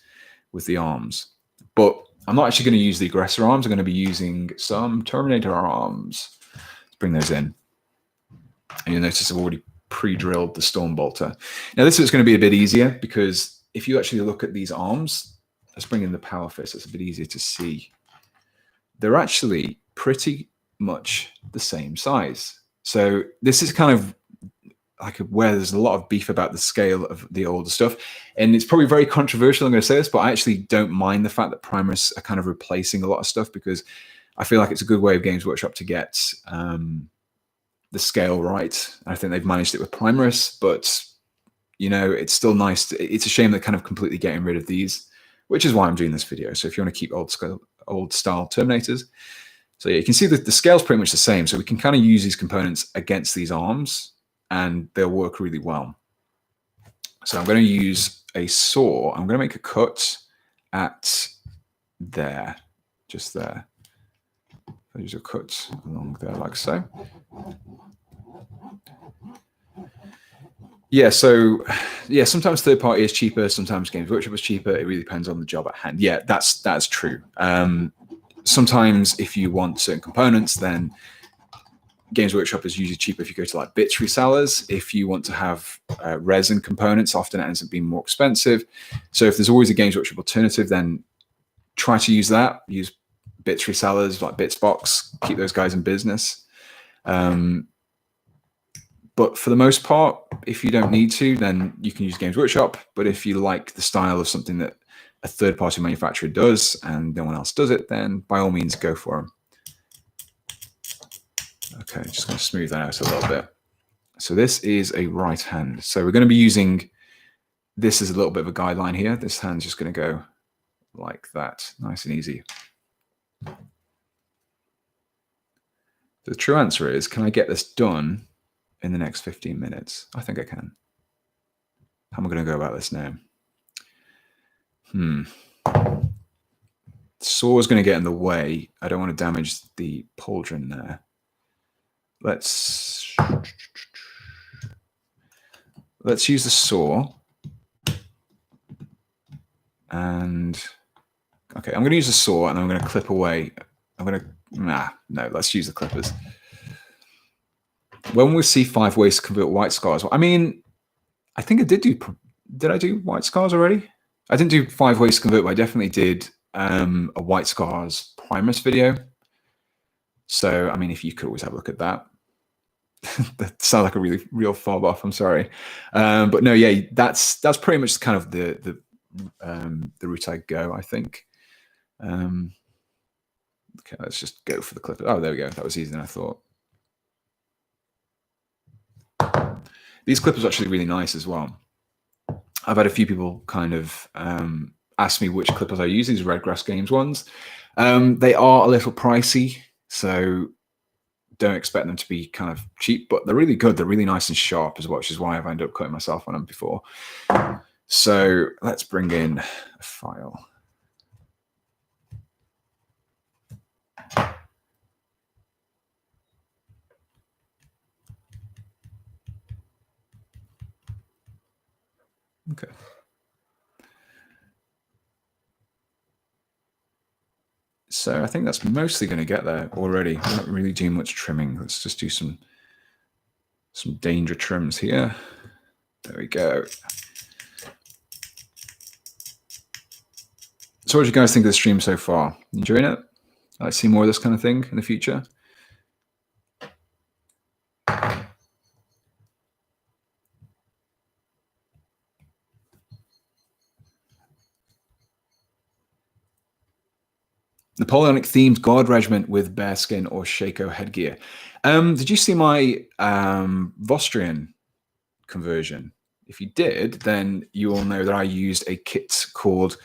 with the arms. But I'm not actually going to use the aggressor arms. I'm going to be using some Terminator arms. Let's bring those in. And you'll notice I've already pre-drilled the Storm Bolter. Now this is going to be a bit easier because if you actually look at these arms, let's bring in the Power Fist. It's a bit easier to see. They're actually pretty much the same size. So this is kind of like where there's a lot of beef about the scale of the older stuff. And it's probably very controversial, I'm going to say this, but I actually don't mind the fact that Primaris are kind of replacing a lot of stuff because I feel like it's a good way of Games Workshop to get the scale right. I think they've managed it with Primaris, but you know, it's still nice. It's a shame they're kind of completely getting rid of these, which is why I'm doing this video. So if you want to keep old style Terminators, so yeah, you can see that the scale's pretty much the same. So we can kind of use these components against these arms and they'll work really well. So I'm going to use a saw. I'm going to make a cut at there, just there. I'll use a cut along there like so. Yeah, so yeah, sometimes third party is cheaper, sometimes Games Workshop is cheaper. It really depends on the job at hand. Yeah, that's true. Sometimes if you want certain components, then Games Workshop is usually cheaper if you go to like bits resellers. If you want to have resin components, often it ends up being more expensive. So if there's always a Games Workshop alternative, then try to use that. Use bits resellers like Bitsbox, keep those guys in business. But for the most part, if you don't need to, then you can use Games Workshop. But if you like the style of something that a third-party manufacturer does and no one else does it, then by all means go for them. Okay, just going to smooth that out a little bit. So this is a right hand. So we're going to be using this as a little bit of a guideline here. This hand's just going to go like that, nice and easy. The true answer is, can I get this done in the next 15 minutes? I think I can. How am I going to go about this now? Saw is going to get in the way. I don't want to damage the pauldron there. Let's use the saw. And okay, I'm going to use the saw and I'm going to clip away. I'm going to, no, let's use the clippers. When we see 5 ways to convert white scars, I mean, I think I did I do white scars already? I didn't do 5 ways to convert, but I definitely did a white scars Primaris video. So, I mean, if you could always have a look at that. That sounds like a really real fob off. I'm sorry, but no, yeah, that's pretty much kind of the route I go. I think. Okay, let's just go for the clip. Oh, there we go. That was easier than I thought. These clippers are actually really nice as well. I've had a few people kind of ask me which clippers I use. These Redgrass Games ones. They are a little pricey, so don't expect them to be kind of cheap, but they're really good. They're really nice and sharp as well, which is why I've ended up cutting myself on them before. So let's bring in a file. Okay. So I think that's mostly going to get there already. We're not really doing much trimming. Let's just do some danger trims here. There we go. So what do you guys think of the stream so far? Enjoying it? I'd like to see more of this kind of thing in the future. Napoleonic themed guard regiment with bearskin or Shako headgear. Did you see my Vostrian conversion? If you did, then you will know that I used a kit called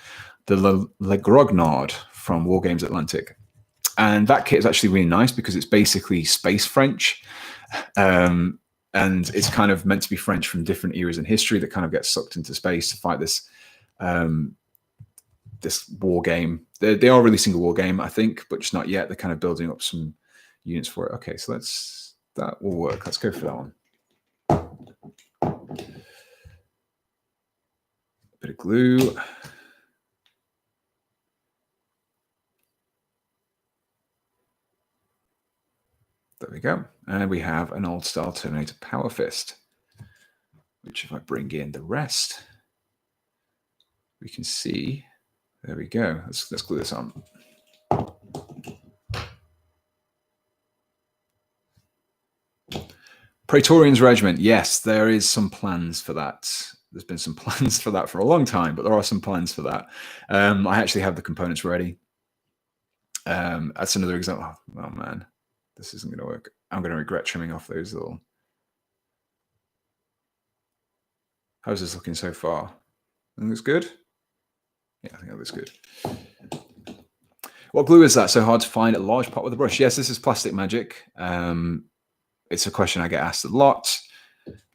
the Le Grognard from War Games Atlantic. And that kit is actually really nice because it's basically space French. And it's kind of meant to be French from different eras in history that kind of gets sucked into space to fight this this war game. They are releasing a war game, I think, but just not yet. They're kind of building up some units for it. Okay, so that will work. Let's go for that one. Bit of glue. There we go. And we have an old style Terminator Power Fist, which if I bring in the rest, we can see. There we go. Let's glue this on. Praetorians Regiment. Yes, there is some plans for that. There's been some plans for that for a long time, but there are some plans for that. I actually have the components ready. That's another example. Oh man, this isn't going to work. I'm going to regret trimming off those little. How's this looking so far? I think it's good. Yeah, I think that looks good. What glue is that? So hard to find a large pot with a brush. Yes, this is Plastic Magic. It's a question I get asked a lot.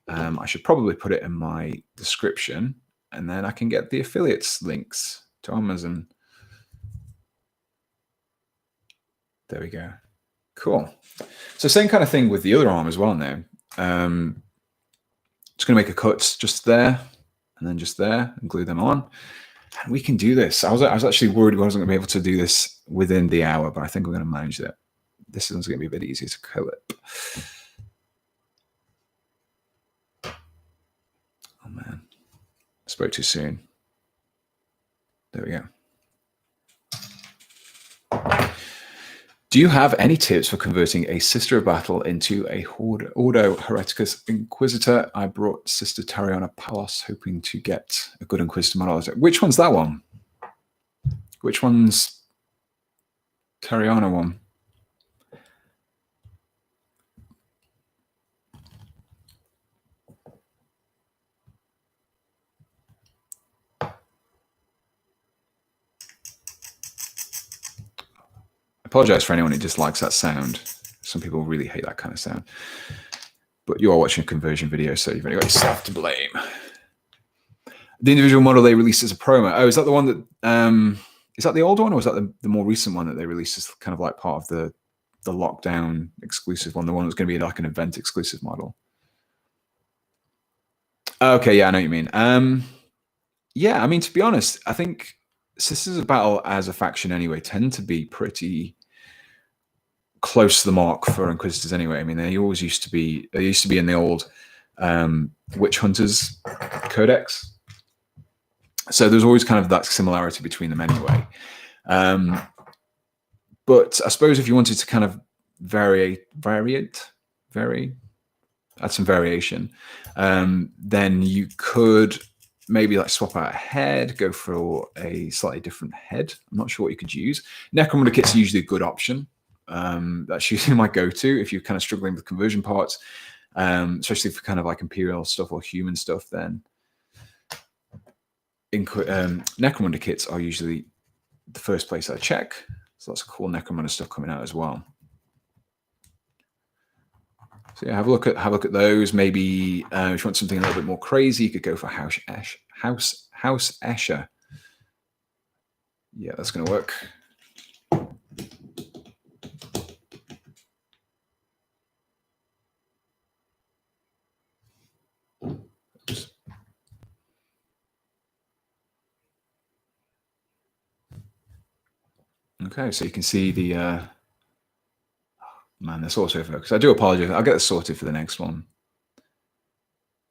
I should probably put it in my description, and then I can get the affiliates links to Amazon. There we go. Cool. So same kind of thing with the other arm as well now. Just going to make a cut just there and then just there and glue them on. And we can do this. I was actually worried I wasn't going to be able to do this within the hour, but I think we're going to manage that. This one's going to be a bit easier to clip. Oh man, I spoke too soon. There we go. Do you have any tips for converting a Sister of Battle into a Ordo Hereticus Inquisitor? I brought Sister Tariana Palos, hoping to get a good Inquisitor model. Which one's that one? Which one's Tariana one? I apologize for anyone who dislikes that sound. Some people really hate that kind of sound. But you are watching a conversion video, so you've only got yourself to blame. The individual model they released as a promo. Oh, is that the one that is that the old one, or is that the more recent one that they released as kind of like part of the lockdown exclusive one? The one that was going to be like an event exclusive model. Okay, yeah, I know what you mean. Yeah, I mean, to be honest, I think Sisters of Battle as a faction anyway tend to be pretty close to the mark for Inquisitors anyway. I mean, they used to be in the old Witch Hunters Codex. So there's always kind of that similarity between them anyway. But I suppose if you wanted to kind of vary, add some variation, then you could maybe like swap out a head, go for a slightly different head. I'm not sure what you could use. Necromunda kit's usually a good option. That's usually my go-to if you're kind of struggling with conversion parts, especially for kind of like Imperial stuff or human stuff. Then Necromunda kits are usually the first place I check. So lots of cool Necromunda stuff coming out as well. So yeah, have a look at those. Maybe if you want something a little bit more crazy, you could go for House Escher. Yeah, that's going to work. Oops. Okay, so you can see the, man, that's autofocus. I do apologize. I'll get this sorted for the next one.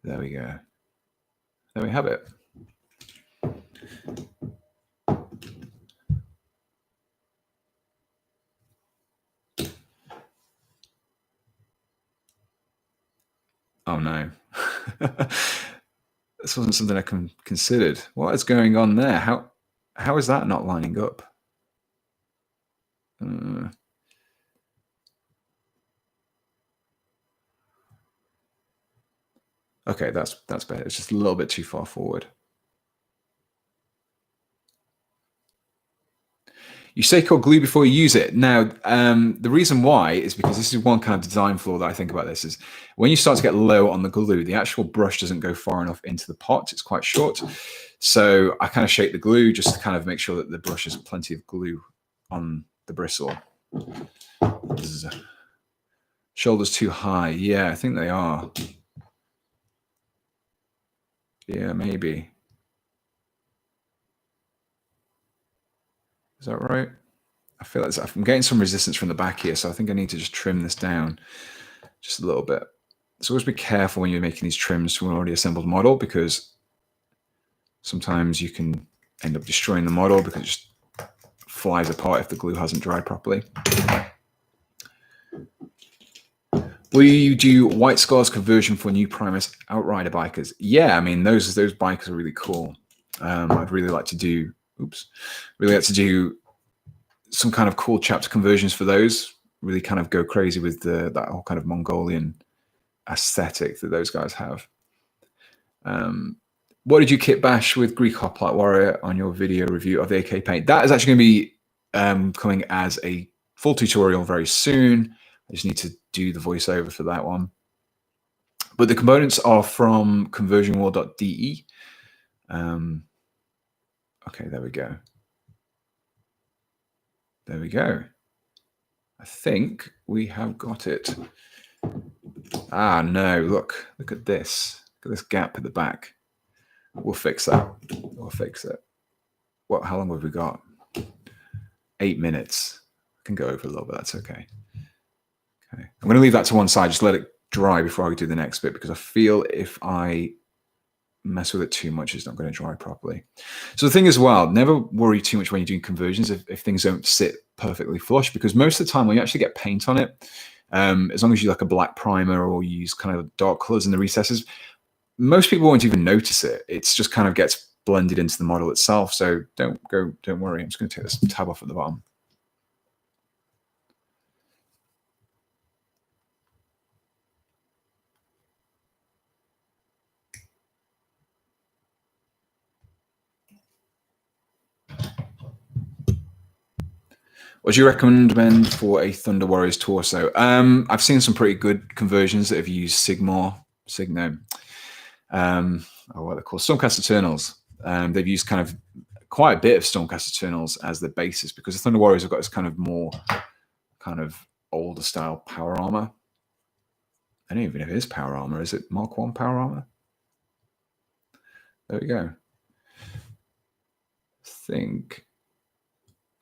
There we go. There we have it. Oh no. This wasn't something I considered. What is going on there? How is that not lining up? Okay, that's better. It's just a little bit too far forward. You say cold glue before you use it. Now, the reason why is because this is one kind of design flaw that I think about this is when you start to get low on the glue, the actual brush doesn't go far enough into the pot. It's quite short. So I kind of shake the glue just to kind of make sure that the brush has plenty of glue on the bristle. Shoulders too high. Yeah, I think they are. Yeah, maybe. Is that right? I feel like I'm getting some resistance from the back here, so I think I need to just trim this down just a little bit. So always be careful when you're making these trims to an already assembled model, because sometimes you can end up destroying the model because it just flies apart if the glue hasn't dried properly. Will you do white scars conversion for new Primaris outrider bikers? Yeah, I mean those bikers are really cool. I'd really like to do. Really like to do some kind of cool chapter conversions for those. Really kind of go crazy with that whole kind of Mongolian aesthetic that those guys have. What did you kit bash with Greek Hoplite Warrior on your video review of the AK paint? That is actually going to be coming as a full tutorial very soon. I just need to do the voiceover for that one. But the components are from conversionwall.de. Okay, there we go. There we go. I think we have got it. Ah, no, look at this. Look at this gap at the back. We'll fix that. We'll fix it. What? How long have we got? 8 minutes. I can go over a little bit. That's okay. Okay. I'm going to leave that to one side. Just let it dry before I do the next bit, because I feel if I mess with it too much, it's not going to dry properly. So the thing as well, never worry too much when you're doing conversions if things don't sit perfectly flush, because most of the time when you actually get paint on it, as long as you like a black primer or you use kind of dark colors in the recesses, most people won't even notice it. It's just kind of gets blended into the model itself. So don't worry. I'm just going to take this tab off at the bottom. What do you recommend for a Thunder Warriors torso? I've seen some pretty good conversions that have used what are they called? Stormcast Eternals. They've used kind of quite a bit of Stormcast Eternals as the basis, because the Thunder Warriors have got this kind of more kind of older style power armor. I don't even know if it is power armor. Is it Mark 1 power armor? There we go.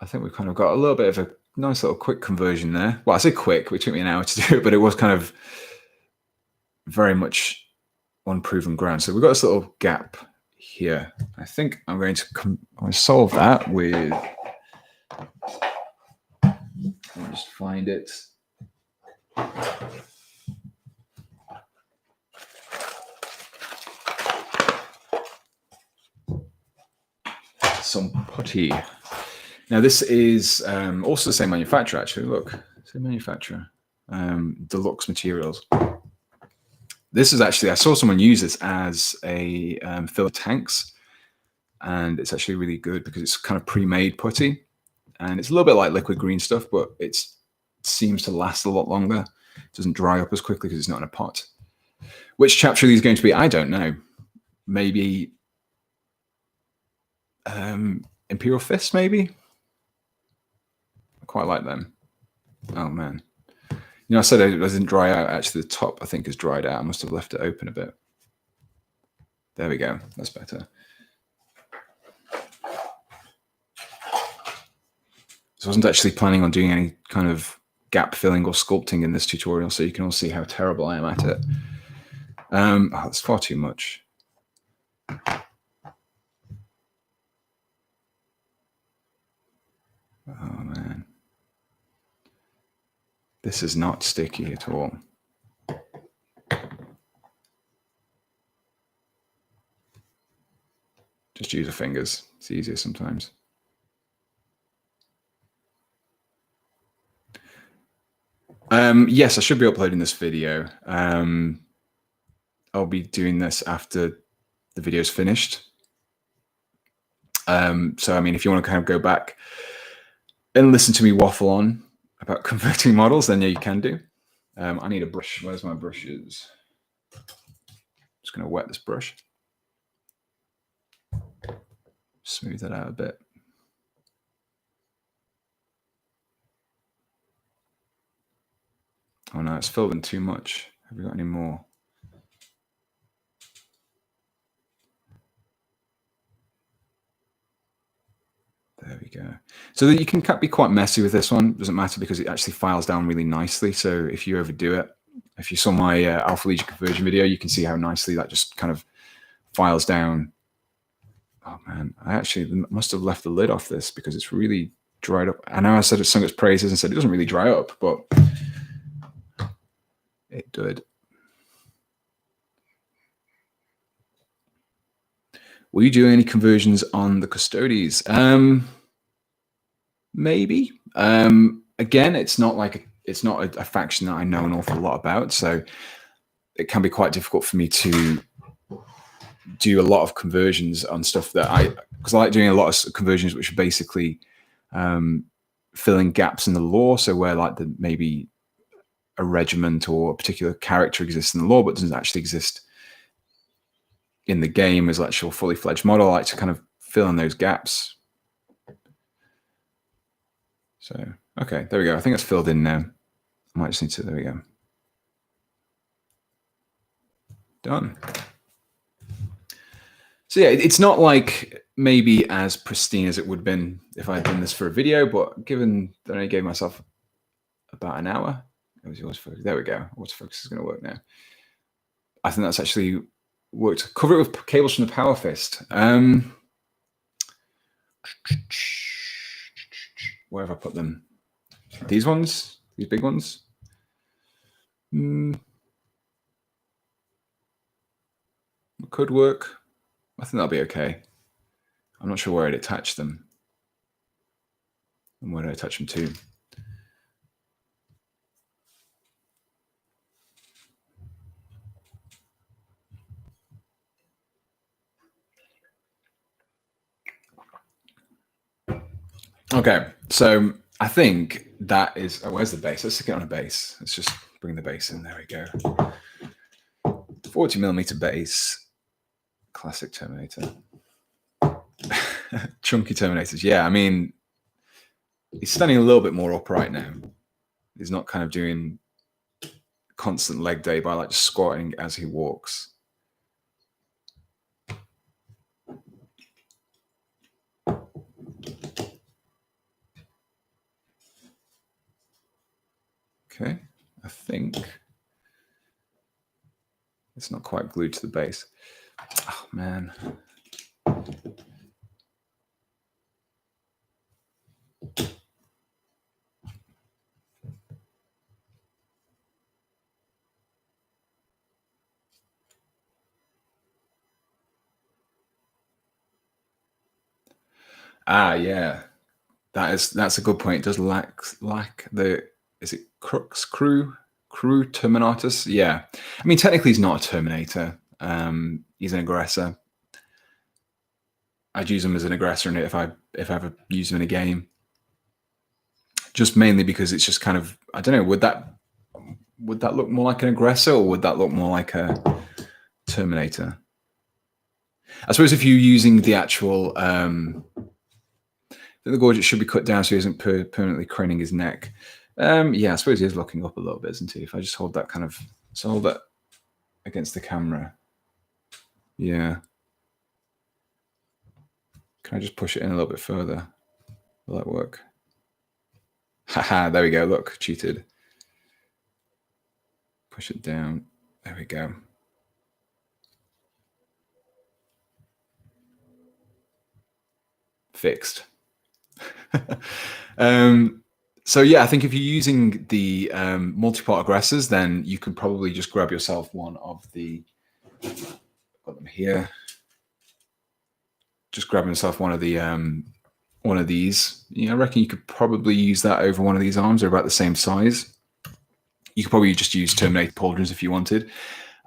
I think we've kind of got a little bit of a nice little quick conversion there. Well, I say quick, it took me an hour to do it, but it was kind of very much unproven ground. So we've got this little gap here. I think I'm going to solve that with, I'll just find it. Some putty. Now this is also the same manufacturer, actually. Look, same manufacturer. Deluxe Materials. This is actually, I saw someone use this as a fill of tanks, and it's actually really good because it's kind of pre-made putty, and it's a little bit like liquid green stuff, but it seems to last a lot longer. It doesn't dry up as quickly because it's not in a pot. Which chapter are these going to be? I don't know. Maybe Imperial Fists, maybe? I quite like them. Oh, man. You know, I said it doesn't dry out. Actually, the top, I think, is dried out. I must have left it open a bit. There we go. That's better. So I wasn't actually planning on doing any kind of gap filling or sculpting in this tutorial, so you can all see how terrible I am at it. Oh, that's far too much. Oh man, this is not sticky at all. Just use your fingers. It's easier sometimes. Yes, I should be uploading this video. I'll be doing this after the video's finished. So, I mean, if you want to kind of go back and listen to me waffle on about converting models, then yeah, you can do. I need a brush. Where's my brushes? Just going to wet this brush. Smooth that out a bit. Oh no, it's filled in too much. Have we got any more? There we go. So that you can be quite messy with this one. Doesn't matter because it actually files down really nicely. So if you overdo it, if you saw my alpha legion conversion video, you can see how nicely that just kind of files down. Oh man, I actually must have left the lid off this because it's really dried up. I know I said it sung its praises and said it doesn't really dry up, but it did. Will you do any conversions on the Custodes? Maybe. Again, it's not like it's not a faction that I know an awful lot about, so it can be quite difficult for me to do a lot of conversions on stuff that because I like doing a lot of conversions which are basically filling gaps in the lore. So where like maybe a regiment or a particular character exists in the lore but doesn't actually exist in the game as an actual fully fledged model. I like to kind of fill in those gaps. So, okay, there we go. I think it's filled in now. I might just need to, there we go. Done. So yeah, it's not like maybe as pristine as it would have been if I had done this for a video, but given that I only gave myself about an hour, there we go. Autofocus is going to work now. I think that's actually worked. Cover it with cables from the Power Fist. Where have I put them? These ones? These big ones? It could work. I think that'll be okay. I'm not sure where I'd attach them. And where do I attach them to? Okay, so I think that is, oh, where's the base? Let's stick it on a base. Let's just bring the base in. There we go. 40mm base. Classic Terminator. Chunky Terminators. Yeah, I mean, he's standing a little bit more upright now. He's not kind of doing constant leg day by like just squatting as he walks. Okay, I think it's not quite glued to the base. Oh man. Ah, yeah, that's a good point. It does lack the, is it crew Terminatus? Yeah, I mean technically he's not a Terminator. He's an aggressor. I'd use him as an aggressor in it if I ever use him in a game. Just mainly because it's just kind of, I don't know, would that look more like an aggressor or would that look more like a Terminator? I suppose if you're using the actual, the Gorget should be cut down so he isn't permanently craning his neck. Yeah, I suppose he is looking up a little bit, isn't he? If I just hold that kind of, so hold that against the camera. Yeah. Can I just push it in a little bit further? Will that work? Haha, there we go. Look, cheated. Push it down. There we go. Fixed. So yeah, I think if you're using the multi-part aggressors, then you can probably just grab yourself one of the, got them here. Just grab yourself one of these. I reckon you could probably use that over one of these arms. They're about the same size. You could probably just use Terminator pauldrons if you wanted.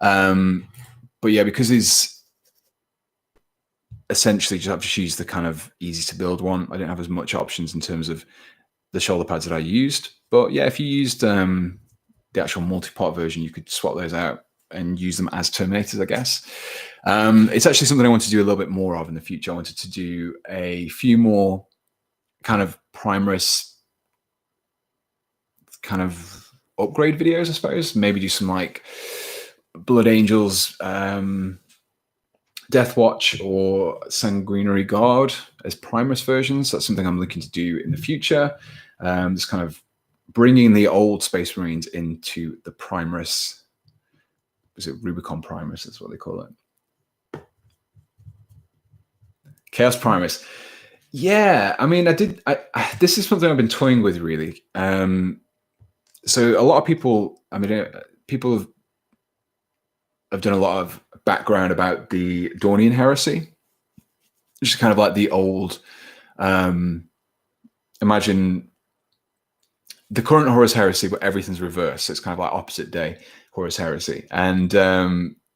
But yeah, because it's essentially just have to choose the kind of easy to build one. I didn't have as much options in terms of the shoulder pads that I used. But yeah, if you used the actual multi-part version, you could swap those out and use them as Terminators, I guess. It's actually something I want to do a little bit more of in the future. I wanted to do a few more kind of Primaris kind of upgrade videos, I suppose. Maybe do some like Blood Angels, Death Watch, or Sanguinary Guard as Primaris versions. That's something I'm looking to do in the future. Just kind of bringing the old Space Marines into the Primaris. Is it Rubicon Primaris? That's what they call it. Chaos Primaris. Yeah, I mean, this is something I've been toying with, really. So a lot of people, people have done a lot of background about the Dornian heresy, which is kind of like the old, imagine the current Horus heresy, but everything's reversed. So it's kind of like opposite day Horus heresy. And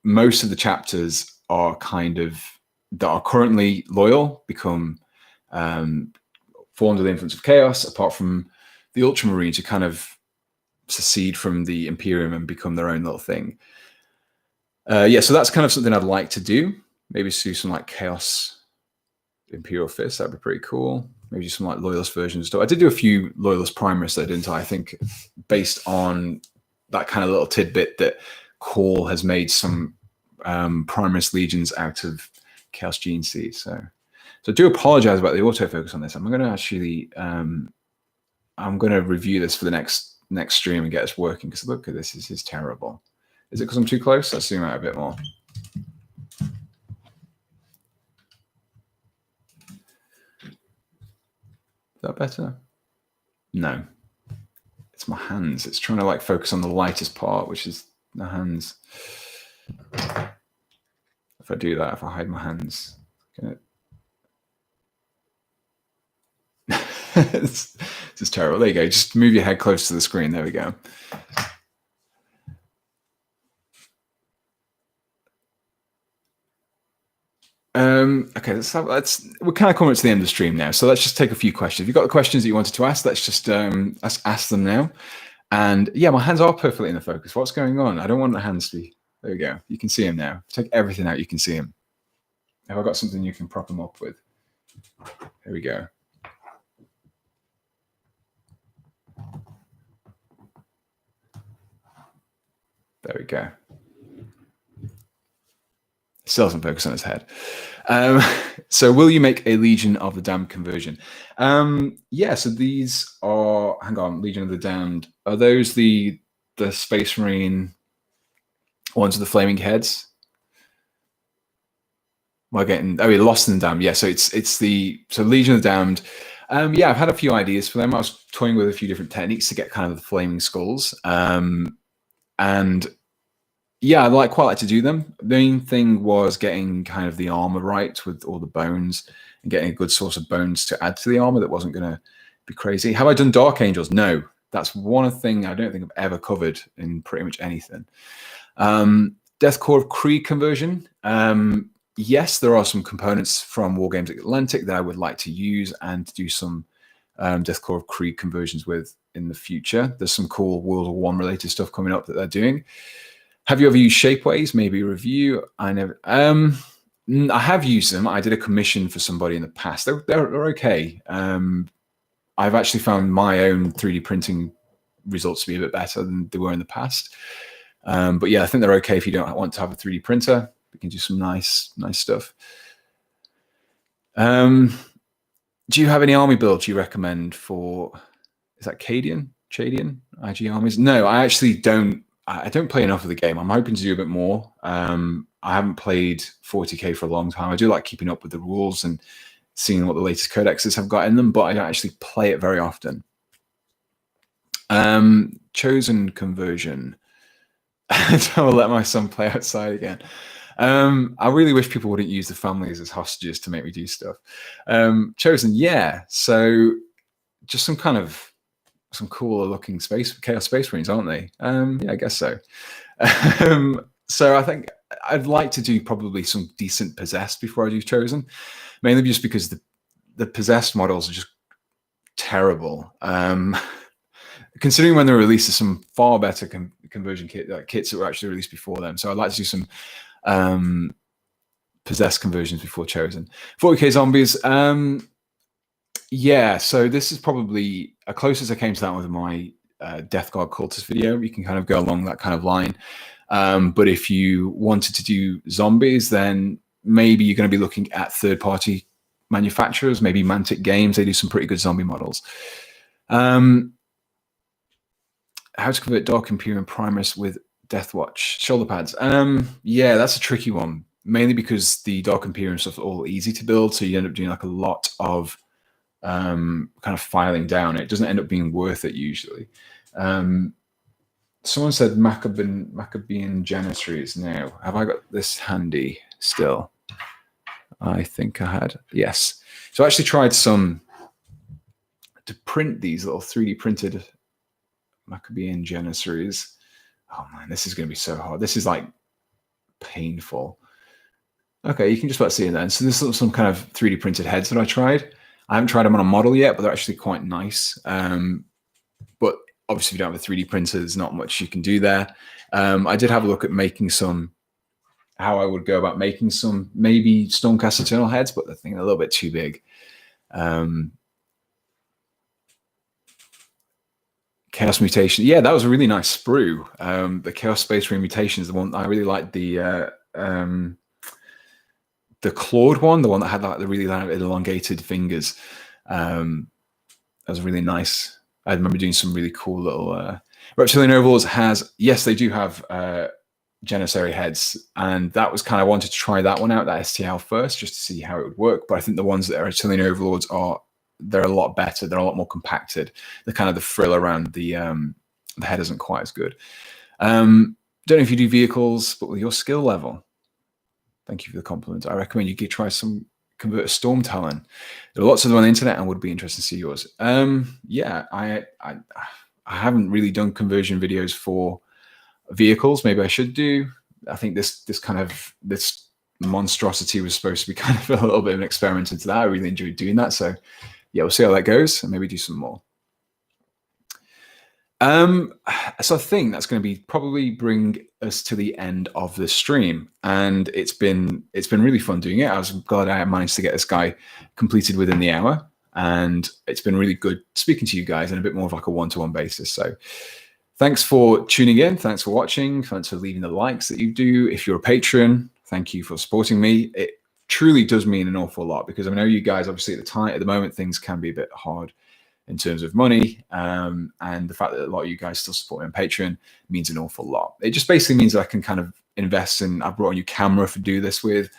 most of the chapters are kind of, that are currently loyal, become fall under the influence of chaos, apart from the Ultramarines, who kind of secede from the Imperium and become their own little thing. Yeah, so that's kind of something I'd like to do. Maybe do some like Chaos Imperial Fist. That'd be pretty cool. Maybe do some like Loyalist versions. I did do a few Loyalist Primaris though, didn't I? I think based on that kind of little tidbit that Call has made some Primaris legions out of Chaos Gene Seed. So I do apologize about the autofocus on this. I'm going to actually, I'm going to review this for the next stream and get us working, because look at this. This is terrible. Is it because I'm too close? Let's zoom out a bit more. Is that better? No. It's my hands. It's trying to like focus on the lightest part, which is the hands. If I do that, if I hide my hands, this is terrible. There you go. Just move your head close to the screen. There we go. Okay, we're kind of coming to the end of the stream now, so let's just take a few questions. If you've got the questions that you wanted to ask, let's just let's ask them now. And yeah, my hands are perfectly in the focus. What's going on? I don't want the hands to be. There we go. You can see them now. Take everything out. You can see them. Have I got something you can prop them up with? Here we go. There we go. Still doesn't focus on his head. So will you make a Legion of the Damned conversion? Yeah, so these are, hang on, Legion of the Damned. Are those the Space Marine ones with the flaming heads? We're getting, oh, Lost in the Damned. Yeah, so it's Legion of the Damned. Yeah, I've had a few ideas for them. I was toying with a few different techniques to get kind of the flaming skulls. And yeah, I quite like to do them. The main thing was getting kind of the armor right with all the bones and getting a good source of bones to add to the armor that wasn't going to be crazy. Have I done Dark Angels? No. That's one thing I don't think I've ever covered in pretty much anything. Death Core of Krieg conversion. Yes, there are some components from Wargames Atlantic that I would like to use and do some Death Core of Krieg conversions with in the future. There's some cool World War I related stuff coming up that they're doing. Have you ever used Shapeways? Maybe a review. I never. I have used them. I did a commission for somebody in the past. They're okay. I've actually found my own 3D printing results to be a bit better than they were in the past. But yeah, I think they're okay if you don't want to have a 3D printer. We can do some nice stuff. Do you have any army builds you recommend for Is that Chadian? IG armies? No, I actually don't. I don't play enough of the game. I'm hoping to do a bit more. I haven't played 40k for a long time. I do like keeping up with the rules and seeing what the latest codexes have got in them, but I don't actually play it very often. Chosen conversion. I will let my son play outside again. I really wish people wouldn't use the families as hostages to make me do stuff. Chosen, yeah. So just some cooler looking Chaos Space Marines, aren't they? Yeah, I guess so. So I think I'd like to do probably some decent Possessed before I do Chosen, mainly just because the Possessed models are just terrible. Considering when they were released, there's some far better conversion kits that were actually released before them. So I'd like to do some Possessed conversions before Chosen. 40k zombies. Yeah, so this is probably as close as I came to that with my Death Guard Cultist video. You can kind of go along that kind of line. But if you wanted to do zombies, then maybe you're going to be looking at third-party manufacturers, maybe Mantic Games. They do some pretty good zombie models. How to convert Dark Imperium Primaris with Deathwatch shoulder pads? Yeah, that's a tricky one. Mainly because the Dark Imperium stuff is all easy to build, so you end up doing like a lot of kind of filing down. It doesn't end up being worth it usually. Someone said Maccabean Janissaries. Now, have I got this handy still? I think I had. Yes. So I actually tried to print these little 3D printed Maccabean Janissaries. Oh man, this is going to be so hard. This is like painful. Okay, you can just about see it then. So this is some kind of 3D printed heads that I tried. I haven't tried them on a model yet, but they're actually quite nice. But obviously, if you don't have a 3D printer, there's not much you can do there. I did have a look at making how I would go about making some maybe Stormcast Eternal heads, but I think they're a little bit too big. Chaos Mutation. Yeah, that was a really nice sprue. The Chaos Space Marine Mutation is the one I really liked. The clawed one, the one that had like the really elongated fingers. That was really nice. I remember doing some really cool little Reptilian Overlords yes, they do have Janissary heads, and that was kind of wanted to try that one out, that STL first, just to see how it would work. But I think the ones that are Reptilian Overlords they're a lot better. They're a lot more compacted. The kind of the frill around the head isn't quite as good. Don't know if you do vehicles, but with your skill level. Thank you for the compliment. I recommend you try some convert a Storm Talon. There are lots of them on the internet, and would be interested to see yours. Yeah, I haven't really done conversion videos for vehicles. Maybe I should do. I think this monstrosity was supposed to be kind of a little bit of an experiment into that. I really enjoyed doing that. So yeah, we'll see how that goes, and maybe do some more. So I think that's going to probably bring us to the end of the stream, and it's been really fun doing it. I was glad I managed to get this guy completed within the hour, and it's been really good speaking to you guys in a bit more of like a one-to-one basis. So thanks for tuning in. Thanks for watching. Thanks for leaving the likes that you do. If you're a patron, thank you for supporting me. It truly does mean an awful lot, because I know you guys, obviously at the moment, things can be a bit hard in terms of money, and the fact that a lot of you guys still support me on Patreon means an awful lot. It just basically means that I can kind of invest in, I brought a new camera to do this with.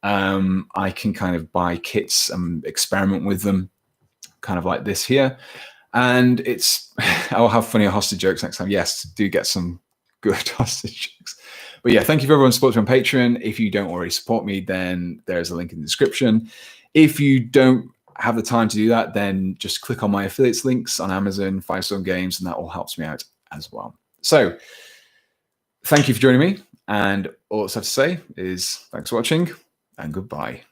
I can kind of buy kits and experiment with them, kind of like this here. And I'll have funny hostage jokes next time. Yes, do get some good hostage jokes. But yeah, thank you for everyone supporting on Patreon. If you don't already support me, then there's a link in the description. If you don't have the time to do that, then just click on my affiliates links on Amazon, 5-Stone Games, and that all helps me out as well. So thank you for joining me, and all that's have to say is thanks for watching, and goodbye.